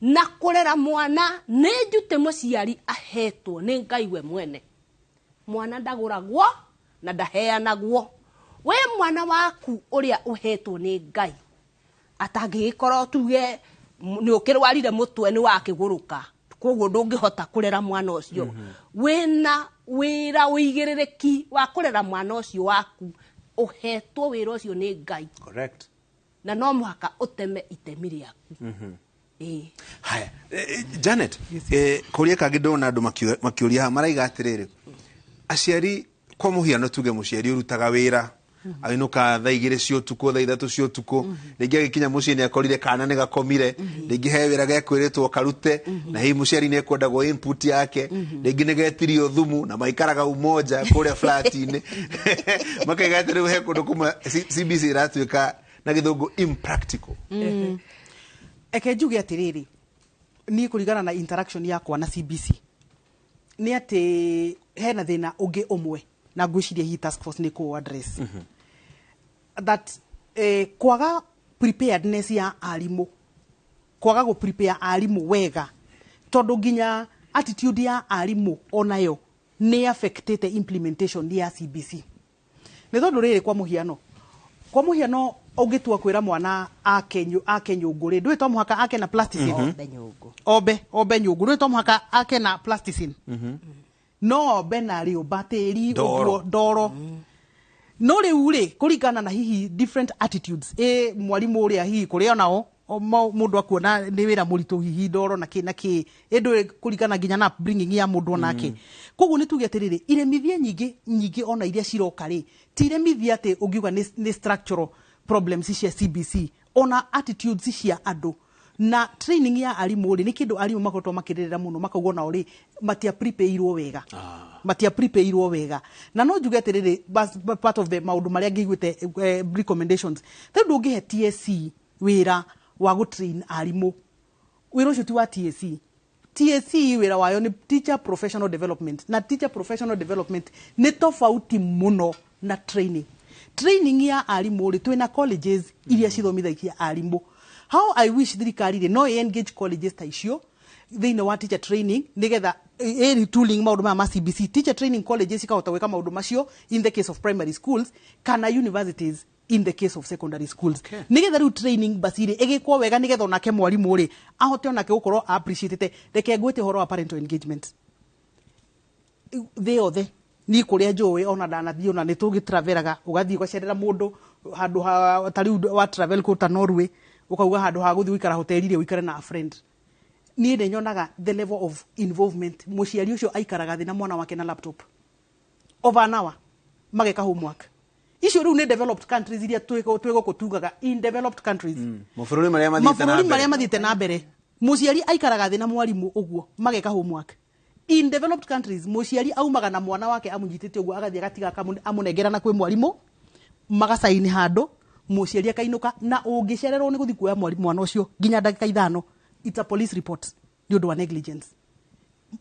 na kurera mwana ni njute muciari ahetwo ni Ngai we mwene mwana ndaguragwo na ndaheanagwo we mwana waku uria uhetwo ni Ngai atangikorwo tuge ni ukirwarire mutwe ni wakiguruka koguo ndungihota kurera mwana ucio wina wira uigiririki wa kurera mwana ucio waku uhetwo wira ucio ni Ngai
correct
na no muhaka uteme itemi riaku
haya Janet kuria kagi ndona andu makiuria maraiga atiriri aciari kwa muhiano tuge muciari urutaga wira ainuka thaa 2 cia utuku thaa 3 cia utuku ringi agikinya mucii ni akorire kana ni gakomire ringi he wira gekwiritwo karute na hii muciari ni ekwendagwo input yake ringi ni getirio thumu na maikaraga umoja kuria flat-ini makaigatire he kundu kuma CBC iratuika na githungu impractical
eke njuge atiriri ni kurigana na interaction yakwa na CBC ni ati hena thina ungi umwe na ngwiciria hii task force ni ko address that kwaga preparedness ya alimu kwaga go prepare alimu wega tondu nginya attitude ya alimu onayo ni affected implementation ya CBC ni tondu riri kwa muhiano ungitua kwira mwana ake nyunguri ndwi to muhaka ake na plasticine obe nyungu ndwi to muhaka ake na plasticine no benari bateri ndoro no riu ri kurigana na hihi different attitudes mwalimu uria hihi kuria nao mundu akuona ni wira muritu hihi ndoro na ki ndu kurigana nginya na bringing ya mundu onake koguo ni tuge atiriri iremithie nyingi ona iria ciroka ri ti iremithie ati ungiuga ni structural problems cia CBC ona attitudes cia andu na training ya alimu ri ni kindu alimu makoto makirira muno makaugo na uri matia prepareirwo wega na no njuge atiriri part of the maundu maria ngiguite recommendations tondu ungihe TSC wira wa go train alimu wira ucio ti wa TSC wira wayo ni teacher professional development na teacher professional development ni tofauti muno na training ya alimu ri twina colleges iria cithomithagia alimu how I wish thirikari no engage colleges ta icio thina wa teacher training nigetha retooling maundu ma CBC teacher training colleges ikahota gwika maundu macio in the case of primary schools kana universities in the case of secondary schools nigetha ru training basire igikwo wega nigetha onake mwalimu ri ahote onake gukorwo appreciated reke ngwite horo wa parental engagement the ni kuria njui ona ndanathii ona ni tugitravelaga ugathii ugacerera mundu handu tari wa travel ko ta Norway ukauga handu ha guthii uikara hoteli ri uikare na a friend ni nde nyonaga the level of involvement muciari ucio aikaraga thina mwana wake na laptop over an hour mageka homework icio riu ni developed countries iria twego kutugaga in developed countries
mafururi maria
mathite na mbere muciari aikaraga thina mwalimu uguo mageka homework in developed countries muciari aumaga na mwana wake amunyitite uguo agathie gatiga amunengera na kwi mwalimu magasaini handu muciari akainuka na ungicererwo ni guthi kuoya mwalimu mwana ucio nginya ndagika 5 it's a police report ni undu wa negligence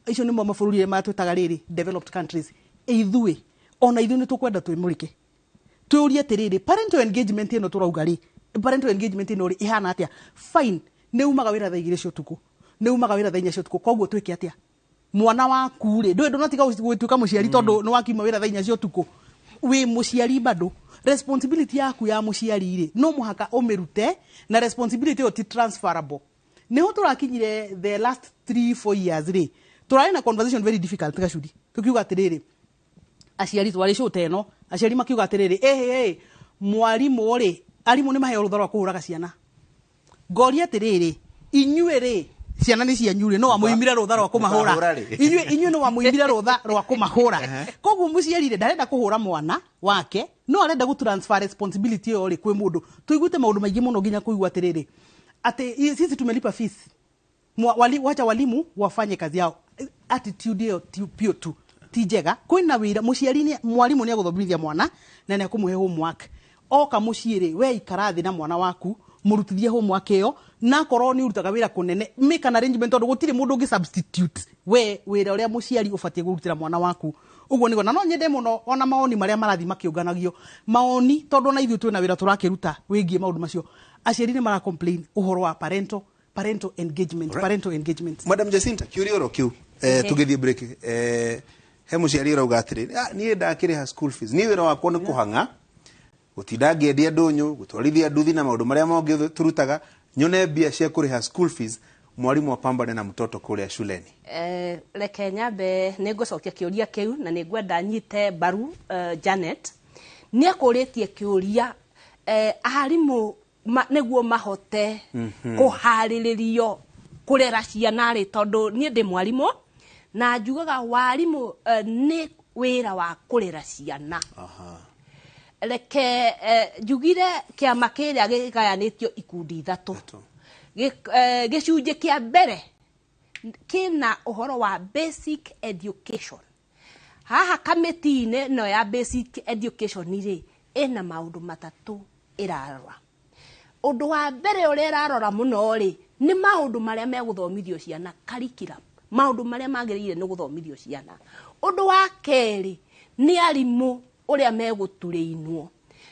icio ni mabũrũri matwetaga riri developed countries ithui ona ithui ni tukwenda twimurike tuurie atiriri parental engagement ino turauga ri parental engagement ino ri ihana atia fine ni umaga wira thaa 2 cia utuku ni umaga wira thaa 4 cia utuku koguo twike atia mwana waku ri ndwe ndonatiga gwituka muciari tondu ni wakiuma wira thaa 4 cia utuku wi muciari bado responsibility yaku ya muciari ri no muhaka umirute na responsibility yo ti transferable ni ho turakinyire the last 3-4 years ri turari na conversation very difficult gacudi tukiuga atiriri aciari twari shote eno aciari makiuga atiriri mwalimu ri alimu ni maheo rutha rwa kuhuraga ciana ngoria atiriri inyue ri ciana ni cianyure no amuimire rutha rwa kumahura inyue no amuimire rutha rwa kumahura koguo muciari ri ndarenda kuhura mwana wake no arenda gu transfer responsibility yo ri kwi mundu tuiguite maundu maingi muno nginya kuigua atiriri ati sisi tumelipa fees wacha walimu wafanye kazi yao. Attitude yo pio tu tijega kwina wira muciari mwalimu ni aguthomithia mwana na ni akumuhe homework oka muciiri we ikarathi na mwana waku murutithie homework iyo na korwo ni urutaga wira kunene make an arrangement tondu gutire mundu ungi substitute we wira uria muciari ufatie gurutira mwana waku uguo nigo na no nyende muno ona maoni maria marathi makiunganagio maoni tondu na ithu twina wira turakiruta wigie maundu macio aciari ni mara complain uhoro wa parental engagement parental engagement.
Madam Jacinta kiurio kiu tugithie break he muciari rauga atiri ni ndakiriha school fees ni wira wakwa ni kuhanga gutindangia ndia ndunyu gutwarithia nduthi na maundu maria mongi turutaga nyone bia cia kuriha school fees mwalimu apambane na mtoto kuria shuleni.
Reke nyambe ningucokia kiuria kiu na ningwenda nyite baru Janet ni akuritie kiuria aharimu neguo mahote kuhariririo kurera ciana ri tondu ni ndi mwalimu na njugaga warimu ni wira wa kurera ciana. Reke njugire kiama kiria gigayanitio ikundi ithatu gicunje kia mbere kina uhoro wa basic education. Haha kamiti-ine no ya basic education ri ina maundu matatu irarora. Undu wa mbere uri irarora muno ri ni maundu maria meguthomithio ciana curriculum, maundu maria magirire ni guthomithio ciana. Undu wa keri ni arimu uria meguturiinwo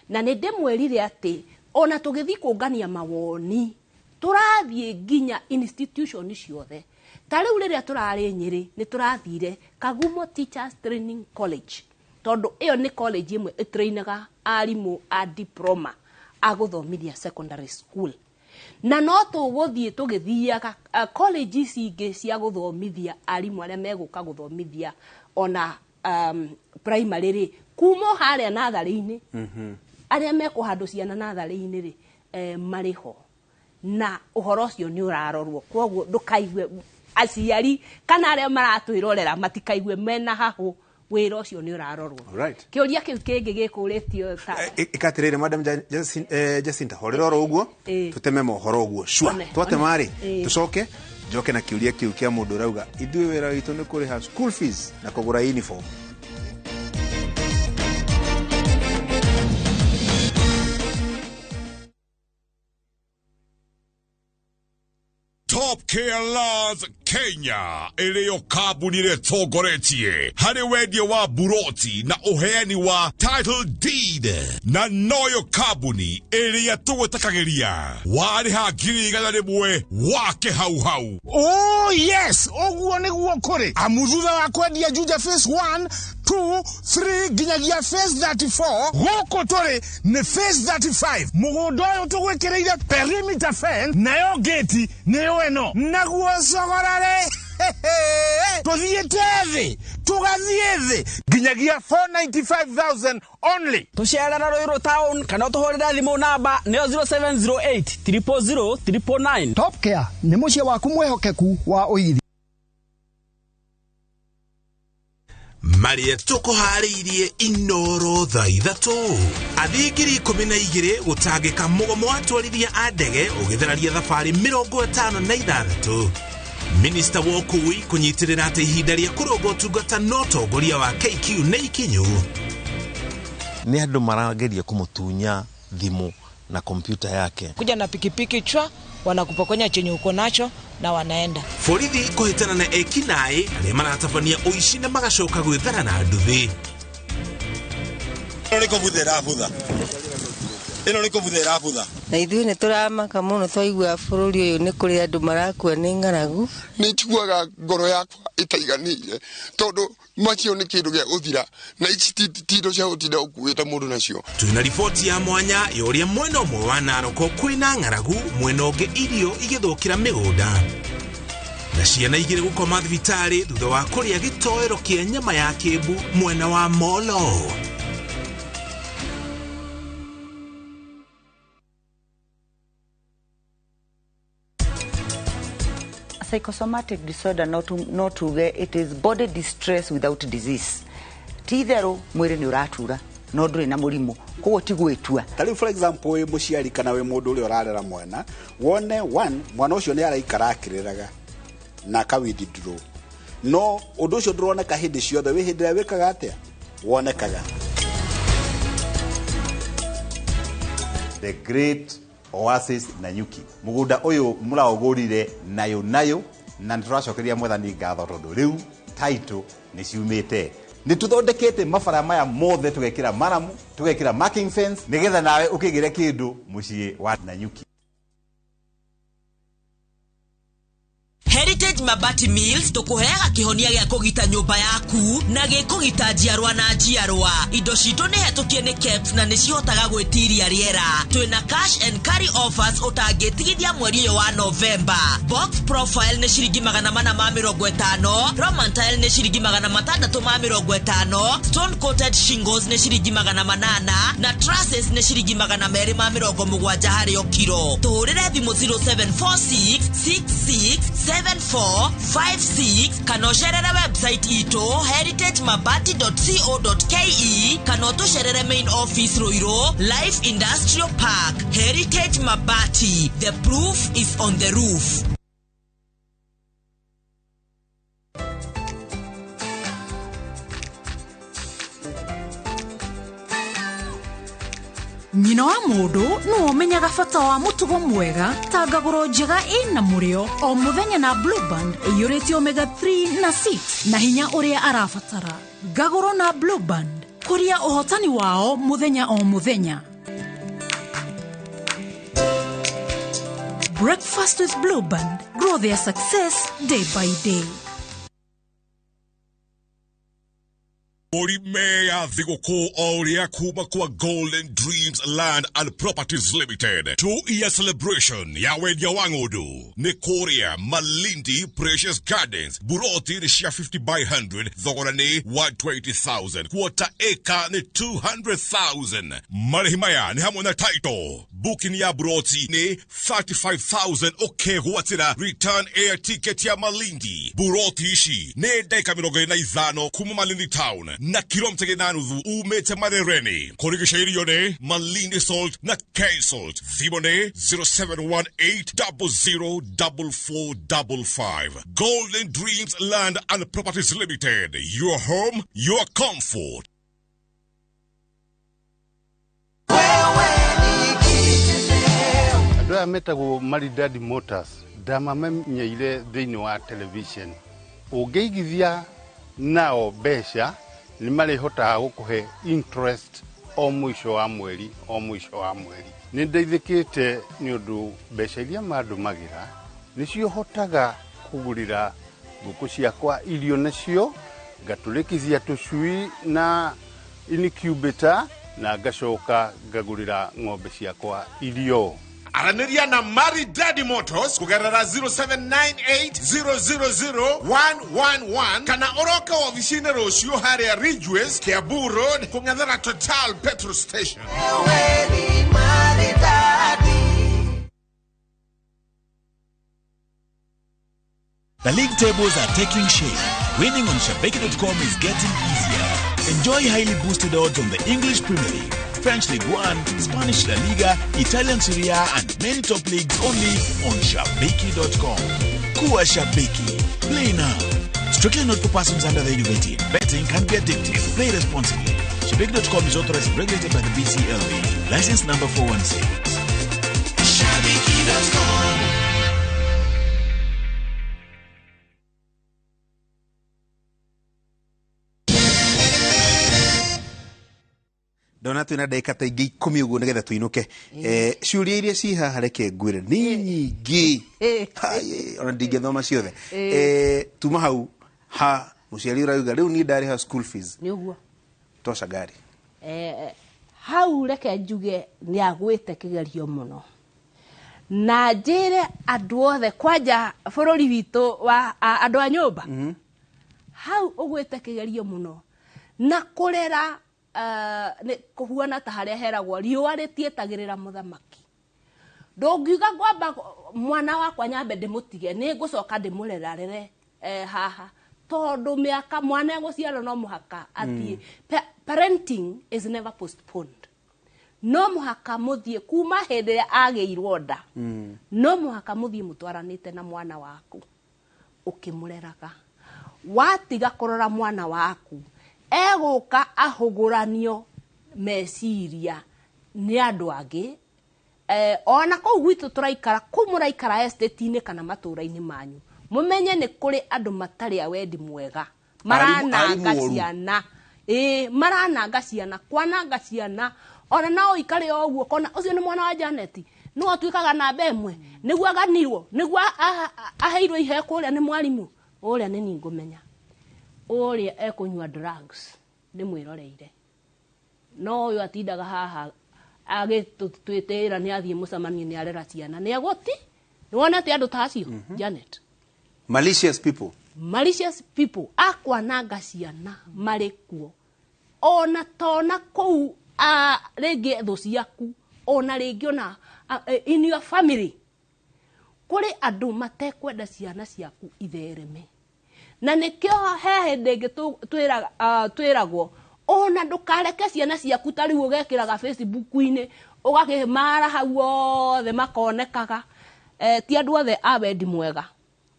na ni ndimwerire ati ona tugithi kungania mawoni turathie nginya institution ciothe. Tariu riria turari Nyeri ni turathire Kagumo Teachers Training College tondu iyo ni college imwe itrainaga arimu a diploma aguthomithia secondary school na no tuguthie tugithiaga college cingi cia guthomithia arimu aria meguka guthomithia ona primary ri kumo haria nathari-ini aria mekuhandu ciana nathari-ini ri mariho na uhoro ucio ni urarorwo kwoguo ndukaigwe aciari kana aria maratwirorera matikaigwe mena hahu wira ucio ni urarorwo. Kiuria kiu kingi gikuritio
ikatirire Madam Jacinta horiroro uguo tuteme mohoro uguo shwa twatemari tucoke njoke na kiuria kiu kia mundu rauga ithui wira witu ni kuriha school fees na kugura uniform.
Top Care Laws Kenya iliyo kabuni retongoretie hari wendio wa buroti na uheani wa title deed na noyo kabuni iliya tuwetakagiria wari hangiri igana rimwe wake hau hau.
Oh yes, oguo niguo kuri amuthuza wa kwendia Juja phase 1 2 3 ginyagia phase 34 goko turi ni phase 35 mugundo uyu tugwikireire perimeter fence nayo gate niyo eno naguo sogorare tuthiete tugathiethe ginyagia 495,000 only.
Tuciarana Roiro Town kana tuhorera thimu namba neo 0708 000 999.
Top Care ni mucie waku mwehokeku wa uithi.
Maria tukuhariirie inoro thaa ithatu athingiri 12 gutangika mugomo atwarithia a ndege ugitheraria thabari 56. Minister wokui kunyitirira ati ihinda ria kurogo tungata no tongoria wa KQ na ikinyu
ni andu marageria kumutunya thimu na kompyuta yake
kuja na pikipiki chwa wanakupokonya chenye uko nacho na wanaenda.
Borithi kuhitana na ekinae aria maratabania uici na magacoka gwithara na nduthi.
Ino niko buthera butha. Ino niko buthera butha.
Na ithuĩ nĩ tũramaka mũno twaigua bũrũri ũyũ nĩ kũrĩ andũ marakua nĩ ng'aragu.
Nĩ njiguaga ngoro yakwa ĩtaiganĩire tondũ macio nĩ kĩndũ gĩa gũthira na ici tindo cia gũtinda ũkuĩte mũndũ nacio.
Twĩna riboti ya mwanya ya ũrĩa mwena ũmwe wa Naroko kwĩna ng'aragu mwena ũngĩ irio igĩthũkĩra mĩgũnda na ciana igĩrĩ gũkoma thibitarĩ thutha wa kũrĩa gĩtoero kĩa nyama ya kĩmbu mwena wa Molo.
Psychosomatic disorder not to get it is body distress without disease. Tithero mwiri ni uratura no nduri na murimu koguo tigwitua.
Tari for example we muciari kana we mundu uri urarera mwana wone one mwana ucio ni araikara akiriraga
na ka withdraw no undu ucio ndroneka hindi ciothe wi hindi wikaga atia wonekaga.
The Great Oasis Nanyuki mugunda uyu muraugurire nayo na turacokeria mwathani ngatho tondu riu title ni ciumite ni tuthondekete mabara maya mothe tugekira maramu tugekira marking fence nigetha nawe ukigire kindu mucii wa Nanyuki.
Heritage Mabati Mills tukuheaga kihonia gya kugita nyumba yaku na gikugita njiarwa na njiarwa. Indo citu ni hetukie ni caps na ni cihotaga gwitiria riera. Twina cash and carry offers utangitigithia mweri uyu wa November. Box profile ni ciringi 450, Roman tile ni ciringi 650, stone coated shingles ni ciringi 800 na trusses ni ciringi 270 hari o kilo. Tuhurire thimu 0746 66 7456 kanosherere website ito heritagemabati.co.ke kanotosherere main office Roiro Life Industrial Park. Heritage Mabati, the proof is on the roof.
Nyina wa mundu no umenyaga bata wa mutugo mwega ta ngaguro njega ina murio o muthenya na Blue Band iyurite omega 3 na 6 na hinya uria arabatara. Ngaguro na Blue Band kuria uhotani wao muthenya o muthenya. Breakfast with Blue Band, grow their success day by day.
Meya thigũkũ o ũrĩa kuma kwa Golden Dreams Land and Properties Limited 2-year celebration ya wendia wa ng'ũndũ nĩ kũrĩa Malindi Precious Gardens. Buroti nĩ cia 50 by 100, thogora nĩ 120,000, quarter acre nĩ 200,000. Marĩhi maya nĩ hamwe na title. Booking ya buroti nĩ 35,000 ũkegwatĩra return air ticket ya Malindi. Buroti ici nĩ ndagĩka 25 kuma Malindi Town na kilomita 8 umete Marereni. Korigisha irione Malindi Salt na K-Salt. Thimone 0718004455. Golden Dreams Land and Properties Limited. Your home, your comfort.
Andũ metagwo Maridadi Motors ndamamenyeire thĩinĩ wa television. Ũngĩigithia nao mbeca ni marihotaga gukuhe interest o mwisho wa mweri ni ndeithikite ni undu mbeca iria mandumagira nicio hotaga kugurira nguku ciakwa irio nacio ngaturikithia tucui na incubator na ngacoka ngagurira ng'ombe ciakwa irio.
Araniria na Maridadi Motors kugerera 0798000111 kana oroka ofisini rocio haria Ridgeways Kiambu Road kung'ethera Total Petrol Station.
The league tables are taking shape. Winning on Shabeki.com is getting easier. Enjoy highly boosted odds on the English Premier League, French League 1, Spanish La Liga, Italian Serie A, and many top leagues only on Shabeki.com. Kuwa Shabeki. Play now. Strictly not for persons under the age of 18. Betting can be addictive. Play responsibly. Shabeki.com is authorized and regulated by the BCLB. License number 416. Shabeki.com.
Dona twina ndagika ta ingi 10 uguo nigetha tuinuke. Ciuria iria ci haha reke ngwire ni nyingi. Ona ndingethoma ciothe. Tuma hau ha muciari urauga riu ni ndari ha school fees.
Ni uguo.
Toca gari.
Hau reke njuge ni agwite kigerio muno. Na njire andu othe kwanja bururi witu wa andu a nyumba. Hau ugwite kigerio muno. Na kurera ne kuhuana ta haria heragwo riua ritietagirira muthamaki. Ndongiuga kwamba mwana wakwa nyambe ndimutige ni ngucoka ndimurerarere haha tondu miaka mwana eguciarwo no muhaka athie. Parenting is never postponed. No muhaka muthie kuma hindi agiirwo nda. No muhaka muthie mutwaranite na mwana waku ukimureraga watiga kurora mwana waku eguka ahuguranio meciria ni andu angi ona kou gwitu turaikara kumuraikara estate-ini kana matura-ini manyu mumenye ni kuri andu matari a wendi mwega marananga ciana marananga ciana kwananga ciana ona nao ikare oguo kona ucio ni mwana wa Janet no atuikaga na bemwe niguo aganirwo niguo aheirwo ihe kuria ni mwarimu uria ni ningumenya uria ekunywa drugs ni mwiroreire no uyu atindaga haha agitutwitira ni athie mucamani ni arera ciana ni agoti ni wonete andu tacio Janet
malicious people akwananga ciana marikuo ona tona kou regi tho ciaku ona regi ona in your family kuri andu matekwenda ciana ciaku ithereme na nikio he hinde twiragwo ona ndukareke ciana ciaku tari ugekiraga Facebook-ini ugakimara hau othe makonekaga ti andu othe a wendi mwega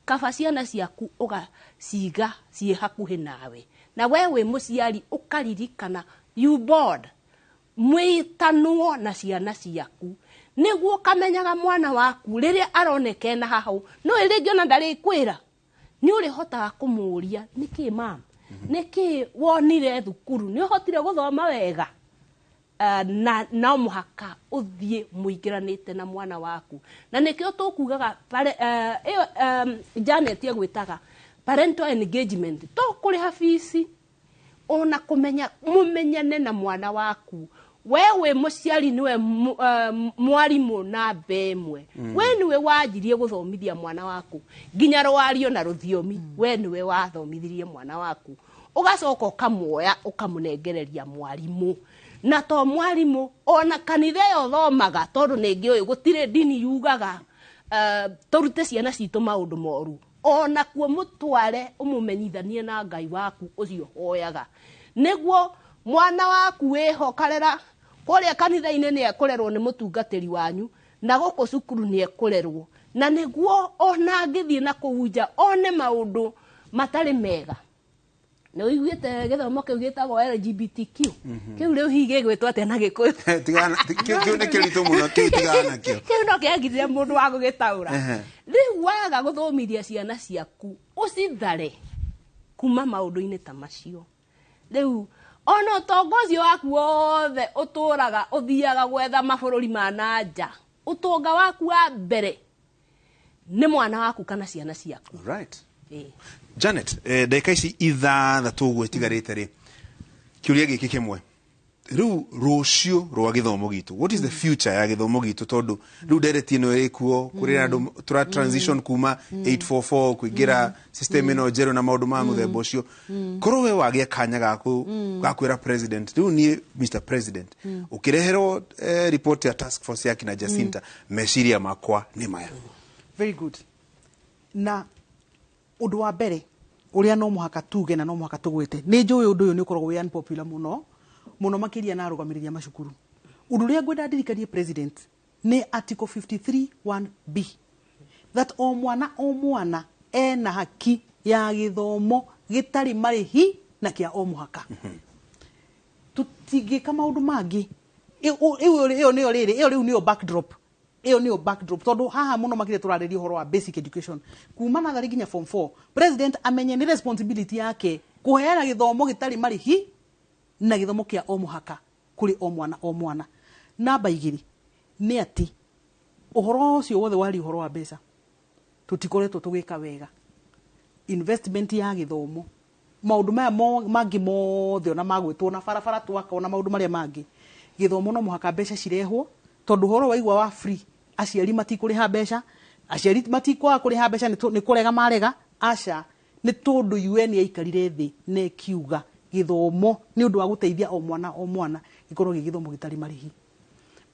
kaba ciana ciaku ugaciga cie hakuhi nawe na wewe muciari ukaririkana you bored mwitanwo na ciana ciaku niguo kamenyaga mwana waku riria aronekena hahau no iringi ona ndari kwira ni uri hotaga kumuria niki mam niki wonire thukuru ni hotire guthoma wega na muhaka uthie muingiranite na mwana waku na nikio tukugaga Janet yegwitaga parental engagement to kuri hafisi ona kumenya mumenyane na mwana waku wewe muciari niwe mwarimu na bemwe we niwe wajirie guthomithia mwana waku nginya rwario na ruthiomi we niwe wathomithirie mwana waku ugacoka ukamuoya ukamunengereria mwarimu na to mwarimu ona kanitha yo thomaga tondu ningi uyu gutire dini yugaga turute ciana citu maundu moru ona kuo mutware umumenyithanie na Ngai waku ucio hoyaga niguo mwana waku wehokarera kuria kanitha-ini ni ekurerwo ni mutungatiri wanyu na guku cukuru ni ekurerwo na niguo ona ngithie na kuunja one maundu matari mega na uiguite githomo kiu gitagwo LGBTQ kiu riu hige gwitwo ate na gikuyu tigana kiu ni kiritu muno tigana kiu
no kiagithire mundu wa gugitaura riu waga guthomithia ciana ciaku ucithare kuma maundu-ini ta macio riu ono tongozi waku wothe uturaga uthiaga gwetha mabururi ma nanja utonga waku wa mbere ni mwana waku kana ciana ciaku
right Janet ndeka ici ithathatũ ũguo itigarĩte rĩ kĩũria gĩkĩ kĩmwe rĩu rũciũ rwa gĩthomo gitu what is the future ya gĩthomo gitu tondu rĩu ndereti ĩno ĩkuo kũrĩ andũ tura transition kuma 844 kũingĩra system ĩno njerũ na maũndũ ma mũthemba ũcio korwo we wagĩa kanya gakwĩra president rĩu niĩ Mr President ũkĩreherwo report ya task force ya kina Jacinta meciria makwa nĩ maya
very good na undu wa mbere uria no muhaka tuge na no muhaka tugwite ni njui undu uyu ni ukoragwo wi unpopular muno makiria na arugamiria macukuru undu uria ngwenda ndirikanie president ni article 53(1)b that o mwana ena haki ya githomo gitari marihi na kia o muhaka tutigika maundu mangi iyo niyo backdrop iyo niyo backdrop tondu haha muno makire turariria uhoro wa basic education kuma na thari nginya form 4 president amenye ni responsibility yake kuheana githomo gitari marihi na githomo kia o muhaka kuri o mwana namba igiri ni ati uhoro ucio wothe wari uhoro wa mbeca tutikoretwo tugika wega investment ya githomo maundu maya mangi mothe ona magwitwo na barabara twaka ona maundu maria mangi githomo no muhaka mbeca cirehwo tondu horo waigwa wa free aciari matikuriha mbeca aciari matikwa kuriha mbeca ni kurega marega aca ni tondu UN yaikarire thi ne kiuga githomo ni undu wa guteithia o mwana ikorwo githomo gitari marihi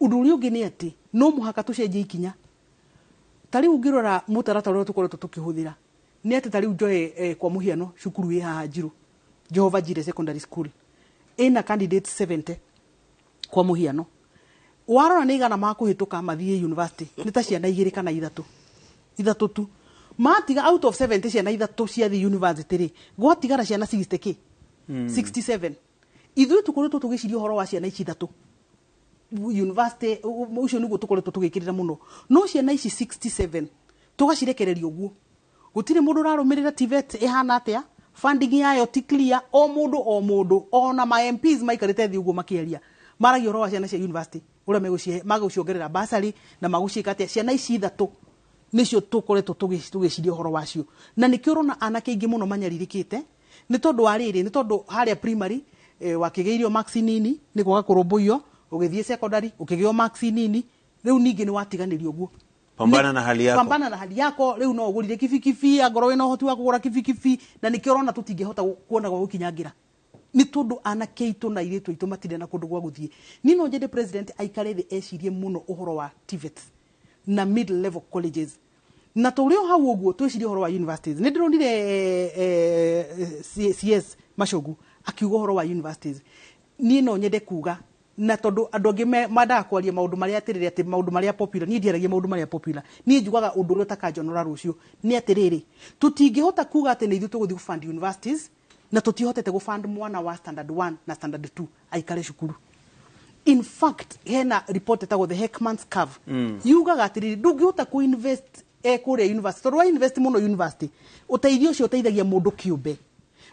undu uri ungi ni ati no muhaka tucenjie ikinya tari ungirora mutaratara uria tukoretwo tukihuthira ni ati tari njoe kwa muhiano cukuru wi haha Njiru Jehova Jire Secondary School ina candidate 70 kwa muhiano warora ni igana makuhituka mathie university ni ta ciana igiri kana ithatu tu matiga out of 70 ciana ithatu ciathi university ri gwatigara ciana 60k 67 ithuĩ tũkoretwo tũgĩciria ũhoro wa ciana ici ithatu university ucio nĩguo tũkoretwo tũgĩkĩrĩra mũno no ciana ici 67 tũgacirekereria ũguo gũtirĩ mũndũ ũrarũmĩrĩra TVET ihana atĩa funding yayo ti clear o mũndũ ona ma MPs maikarĩte thĩ ũguo makĩaria maragia ũhoro wa ciana cia university ũrĩa magũciongerera basari na magũciĩka atĩa ciana ici ithatu nicio tũkoretwo tũgĩciria ũhoro wacio na nĩkĩo ũrona anake aingĩ mũno manyarirĩkĩte nĩ tondũ wa rĩrĩ nĩ tondũ harĩa primary wakĩgĩirio marks nini nĩ kwaga kũrũmbũiyo ũgĩthiĩ secondary ũkĩgĩo marks nini rĩu ningĩ nĩ watiganĩrio ũguo
pambana na hali yako rĩu no ũgũrire kibikibi angorwo wĩna ũhoti wa kũgũra kibikibi na nĩkĩo ũrona tũtingĩhota kuona gwa gũkinyangĩra nĩ tondũ anake aitũ na airĩtu aitũ matirĩ na kũndũ gwa gũthiĩ niĩ no nyende president aikare thĩ ecirie mũno ũhoro wa TVET na mid level colleges na tũrĩ hau ũguo twĩcirie ũhoro wa universities nĩ ndĩronire CS Macogu akiuga ũhoro wa universities niĩ no nyende kuga na tondũ andũ angĩ mandaga kwaria maũndũ marĩa atĩrĩrĩ atĩ maũndũ marĩa popular niĩ ndiaragia maũndũ marĩa popular niĩ njugaga ũndũ ũrĩa ũtakanjonora rũciũ nĩ atĩrĩrĩ tũtingĩhota kuga atĩ nĩ ithuĩ tũgũthiĩ gũfund universities na tũtihotete gũfund mwana wa standard 1 na standard 2 aikare cukuru in fact hena report etagwo the Heckman's curve yugaga atĩrĩrĩ ndũngĩhota kuinvest kũrĩa university tondũ wa invest mũno university ũteithio ũcio ũteithagia mũndũ kĩũmbe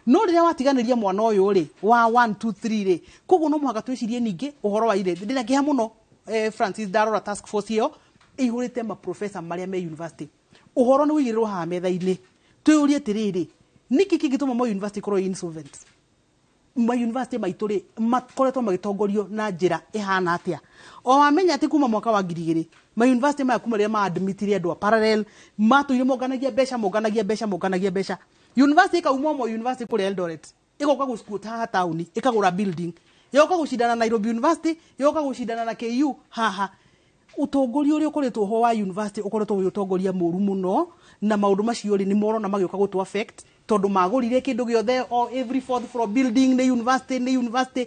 no rĩrĩa watiganĩria mwana ũyũ rĩ wa 1 2 3 rĩ koguo no mũhaka twĩcirie ningĩ ũhoro wa ile ndĩna kĩha mũno Francis Darora task force ĩyo ĩihũrĩte ma professor marĩa me university ũhoro nĩ wĩigĩrĩrwo haha metha-inĩ twĩũrie atĩrĩrĩ nĩkĩ kĩngĩtũma mo university korwo insolvent ma university maitũ rĩ makoretwo magĩtongorio na njĩra ihana atĩa o wamenya atĩ kuma mwaka wa 2000 ma university maya kuma rĩrĩa ma admitire andũ a parallel matũire monganagia mbeca university kauma mo university kũrĩa Eldoret ĩgoka gũskuota haha taũni ĩkagũra building yoka gũcindana na Nairobi University yoka gũcindana na KU haha utongoria ũrĩa ũkoretwo ho wa university ũkoretwo wĩ utongoria mũru mũno na maũndũ macio rĩ nĩ morona magĩũka gũtũ affect tondũ magũrire kĩndũ gĩothe every fourth floor building nĩ university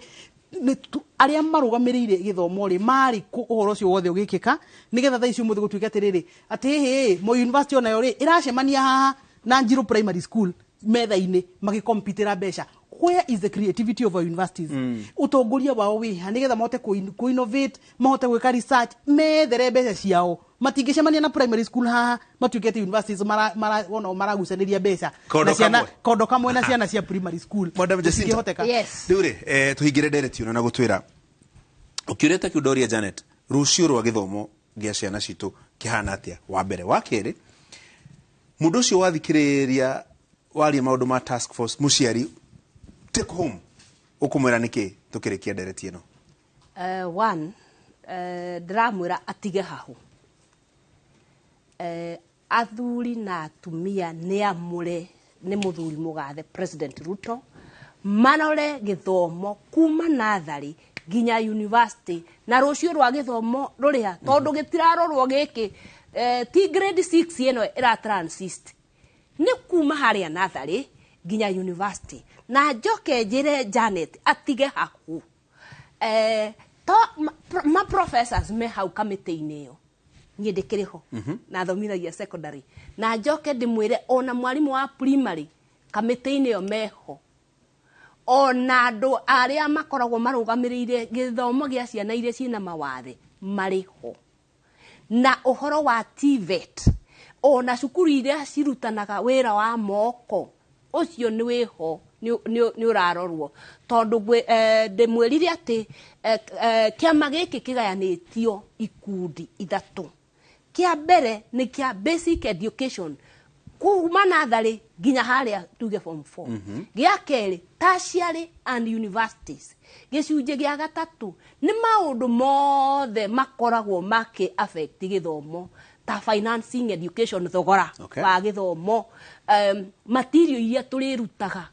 arĩa marũgamĩrĩire gĩthomo rĩ marĩ ũhoro ũcio wothe ũgĩkĩka nĩgetha thaa ici ũmũthĩ gũtuĩka atĩrĩrĩ atĩ mo university onayo rĩ ĩracemania haha na Njiro primary school metha-inĩ magĩkompitĩra mbeca where is the creativity of our universities utongoria wao wĩha nĩgetha mahote ku-innovate mahote gwĩka research methere mbeca ciao matingĩcemania na primary school haha matuĩkĩte universities maragucanĩria mbeca na ciana kondo kamwe na ciana cia primary school Madam Jacinta rĩu rĩ tũhingĩre ndereti na gũtwĩra ũkĩũrĩte Kiudoria Janet rũciũ rwa gĩthomo gĩa ciana citũ kĩhana atĩa wa mbere wa kerĩ mũndũ ũcio wathikĩrĩria waria maũndũ ma task force mũciari take home ũkũmwĩra nĩkĩ tũkĩrĩkia ndereti ĩno
one ndĩramwĩra atige hahũ athuri na atumia nĩ amũre nĩ mũthuri mũgathe President Ruto manore gĩthomo kuma nathari nginya university na rũciũ rwa gĩthomo rũrĩa tondũ gĩtirarorwo gĩkĩ ti grade 6 ĩno ĩra transist nĩ kuma harĩa nathari nginya university na njoke njĩre Janet atige hahũ ma professors me hau kamĩtĩ-inĩ ĩyo niĩ ndĩkĩrĩ ho na thomithagia secondary na njoke ndĩmwĩre ona mwarimũ wa primary kamĩtĩ-inĩ ĩyo meho ona andũ arĩa makoragwo marũgamĩrĩire gĩthomo gĩa ciana iria ciĩna mawathe marĩ ho na ũhoro wa TVET ona cukuru iria cirutanaga wĩra wa moko ũcio nĩ wĩho nĩ ũrarorwo tondũ ndĩmwĩrire atĩ kĩama gĩkĩ kĩgayanĩtio ikundi ithatũ kĩa mbere nĩ kĩa basic education kuma natharĩ nginya harĩa tuge form 4 gĩa kerĩ tertiary and universities gĩcunjĩ gĩa gatatũ nĩ maũndũ mothe makoragwo makĩ affect gĩthomo ta financing education thogora wa gĩthomo material iria tũrĩrutaga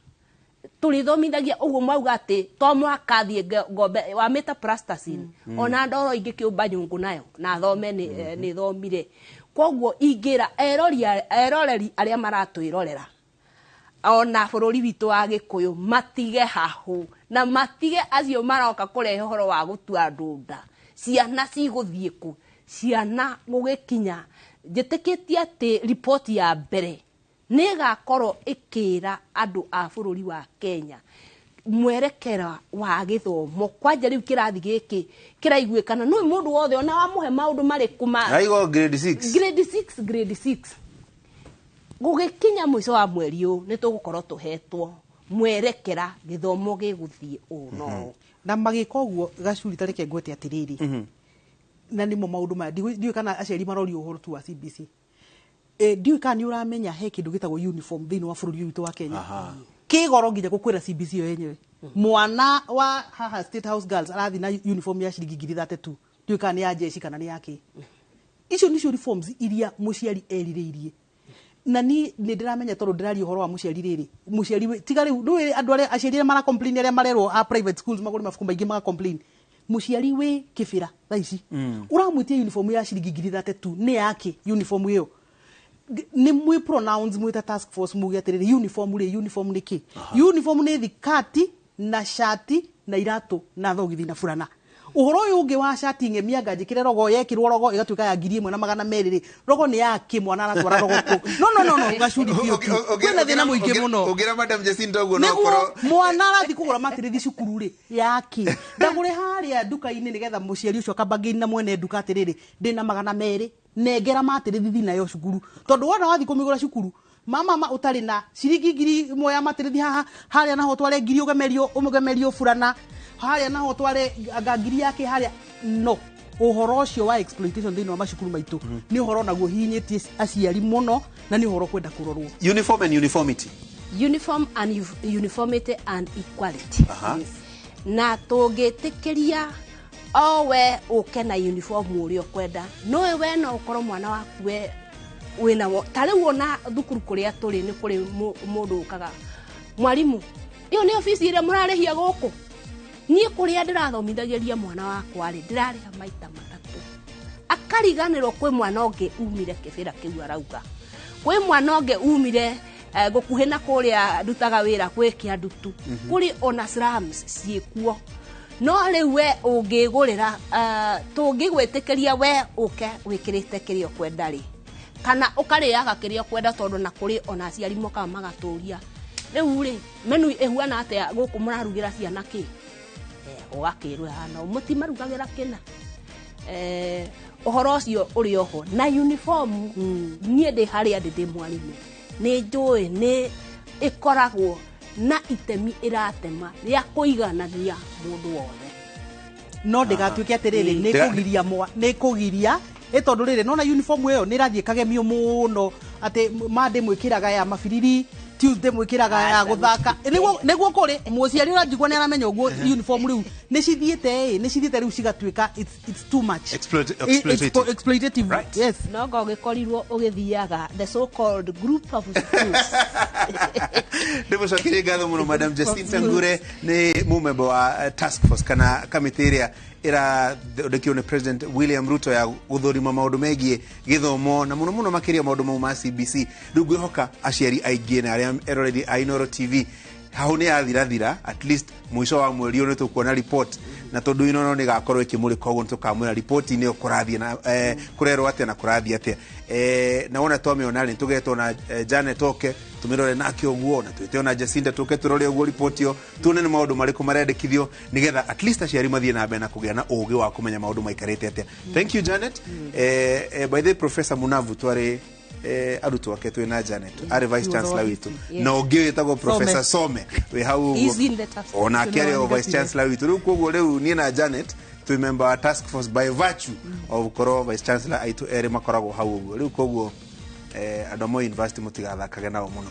tũrĩthomithagia ũguo mauga atĩ to mwaka thiĩ ngombe wa meta plasticine ona ndoro ingĩ kĩũmba nyũngũ nayo na thome nĩ thomire koguo ingĩra eroreri arĩa maratwĩrorera ona bũrũri witũ wa Gĩkũyũ matige hahũ na matige acio maroka kũrehe ũhoro wa gũtua andũ nda ciana cigũthiĩ kũ ciana gũgĩkinya njĩtĩkĩtie atĩ report ya mbere nĩgakorwo ĩkĩra andũ a bũrũri wa Kenya mwerekera wa gĩthomo kwanja rĩu kĩrathi gĩkĩ kĩraiguĩkana no mũndũ wothe ona wamũhe maũndũ marĩkũ ma
aigo grade 6
grade 6 gũgĩkinya mũico wa mweri ũyũ nĩtũgũkorwo tũhetwo mwerekera gĩthomo gĩgũthiĩ ũno
na magĩka ũguo Gacuri tareke ngwete atĩrĩrĩ na nĩmo maũndũ maya ndiũĩ kana aciari marorio ũhoro tu wa CBC ndiũĩ kana nĩ ũramenya he kĩndũ gĩtagwo uniform thĩinĩ wa bũrũri witũ wa Kenya kĩgoro nginya gũkwĩra CBC yo yenyewe mwana wa haha State House Girls arathi na uniform ya ciringi 32 ndiũĩ kana nĩ ya jeshi kana nĩ yake icio nĩcio reforms iria mũciari erirĩirie na ni ndiramenya tondũ ndĩraria ũhoro wa mũciari rĩrĩ mũciari tiga rĩu ndũĩ andũ arĩa aciari mara complain arĩa marerwo a private schools magũrĩ mabuku maingĩ maga complain mũciari wĩ kĩbĩra thaa ici ũramwĩtia uniform ya ciringi 32 nĩ yake uniform ĩyo ni mwe pronounce mwita task force mugi atiriri uniform nĩ kĩ uniform nĩ thikati na shati na irato na thogithi na furana uhoro uyu ungi wa shati ngemia ngajikire rogo yekirwo rogo igatuika ya 1,200 rogo ni yake mwana aratwara rogo ku no Gacuri bio kwena thina muingi muno
ugira madam Jacinta uguo no koro
mwana arathi kugura matirithi cukuru ri yake ndagure haria duka-ini nigetha muciari ucio kabagini na mwene duka atiriri ndina 200 negera matirithi thina cukuru tondu wona wathi kumigura cukuru mama utari na ciringi 1,000 ya matirithi haha haria naho tware 1,000 ugemerio furana haria naho tware ngangiri yake haria no uhoro ucio wa exploitation thĩinĩ wa macukuru maitũ nĩ uhoro naguo hinyĩtie aciari muno na nĩ uhoro kwenda kũrorwo
uniform and uniformity
uniformity and equality na tũngĩtĩkĩria we ũke na uniform ũrĩa ũkwenda no we no ũkorwo mwana waku we wĩna ta rĩu ona thukuru kũrĩa tũrĩ nĩ kũrĩ mũndũ ũkaga mwarimũ ĩyo nĩ ofisi ĩrĩa mũrarĩhia gũkũ niĩ kũrĩa ndĩrathomithagĩria mwana wakwa rĩ ndĩrarĩha maita matatũ akariganĩrwo kwĩ mwana ũngĩ umire kĩbĩra kĩu arauga kwĩ mwana ũngĩ umire gũkuhĩ na kũrĩa ndutaga wĩra kwĩ kĩandutu kũrĩ ona slums ciĩkuo no rĩu we ũngĩgũrĩra tũngĩgwĩtĩkĩria we ũke wĩkĩrĩte kĩrĩa ũkwenda rĩ kana ũkarĩaga kĩrĩa ũkwenda tondũ na kũrĩ ona aciari mokaga magatũria rĩu rĩ menu ĩhuana atĩa gũkũ mũrarugĩra ciana kĩ ũgakĩrwo hana mũtimarugagĩra kĩna ũhoro ũcio ũrĩ oho na uniform niĩ ndĩ harĩa ndĩ mwarimũ nĩ njũĩ nĩ ĩkoragwo na itemi ĩratema rĩa kũiganania mũndũ wothe
no ndĩgatuĩke atĩrĩrĩ nĩ kũgiria tondu rĩrĩ nona uniform ĩyo nĩ ĩrathiĩ kagemio mũno atĩ Monday mwĩkĩraga ya mabiriri Tuesday mwĩkĩraga ya gũthaka nĩguo kũrĩ mũciari ũranjigua nĩ aramenya ũguo uniform rĩu nĩ cithiĩte rĩu cigatuĩka it's too much exploitative
right.
Yes
no ngogĩkorirwo ũgĩthiaga the so called group of schools
ndĩmũcokerie ngatho mũno madam Jacinta Ngure nĩ mũmemba wa task force kana kamĩtĩ ĩrĩa ĩrathondekio nĩ President William Ruto ya gũthũrima maũndũ megiĩ gĩthomo na mũno makĩria maũndũ mau ma CBC rĩu ngwĩhoka aciari aingĩ na arĩa eroreri a Inooro TV hau nĩ yathirathira at least mũico wa mweri ũyũ nĩ tũkuona report na tondũ Inooro nĩ gakorwo ĩkĩmũrĩka ũguo nĩ tũkamwĩra report-inĩ ĩyo kũrathiĩ na kũrerwo atĩa na kũrathiĩ atĩa na wona twamĩona nĩ tũgetwo na Janet oke tũmĩrore nake ũguo na twĩte na Jacinta tũke tũrore ũguo report ĩyo tuone nĩ maũndũ marĩkũ marendekithio nĩgetha at least aciari mathiĩ na mbere na kũgĩa na ũũgĩ wa kũmenya maũndũ maikarĩte atĩa thank you Janet by the Professor Munavu twarĩ arutwo ake twĩ na Janet arĩ vice chancellor witũ na ũngĩ wĩtagwo Professor Some wĩ hau ona kĩarĩ vice chancellor witũ rĩu koguo rĩu niĩ na Janet twĩ member wa task force by virtue of korwo vice chancellor aitũ erĩ makoragwo hau ũguo rĩu koguo andũ mo university mũtigathakage nao mũno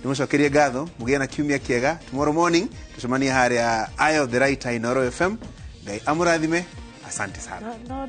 ndĩmũcokerie ngatho mũgĩe na kiumia kĩega tomorrow morning tũcemanie harĩa Eye of the Right Inooro FM Ngai amũrathime asante sana
no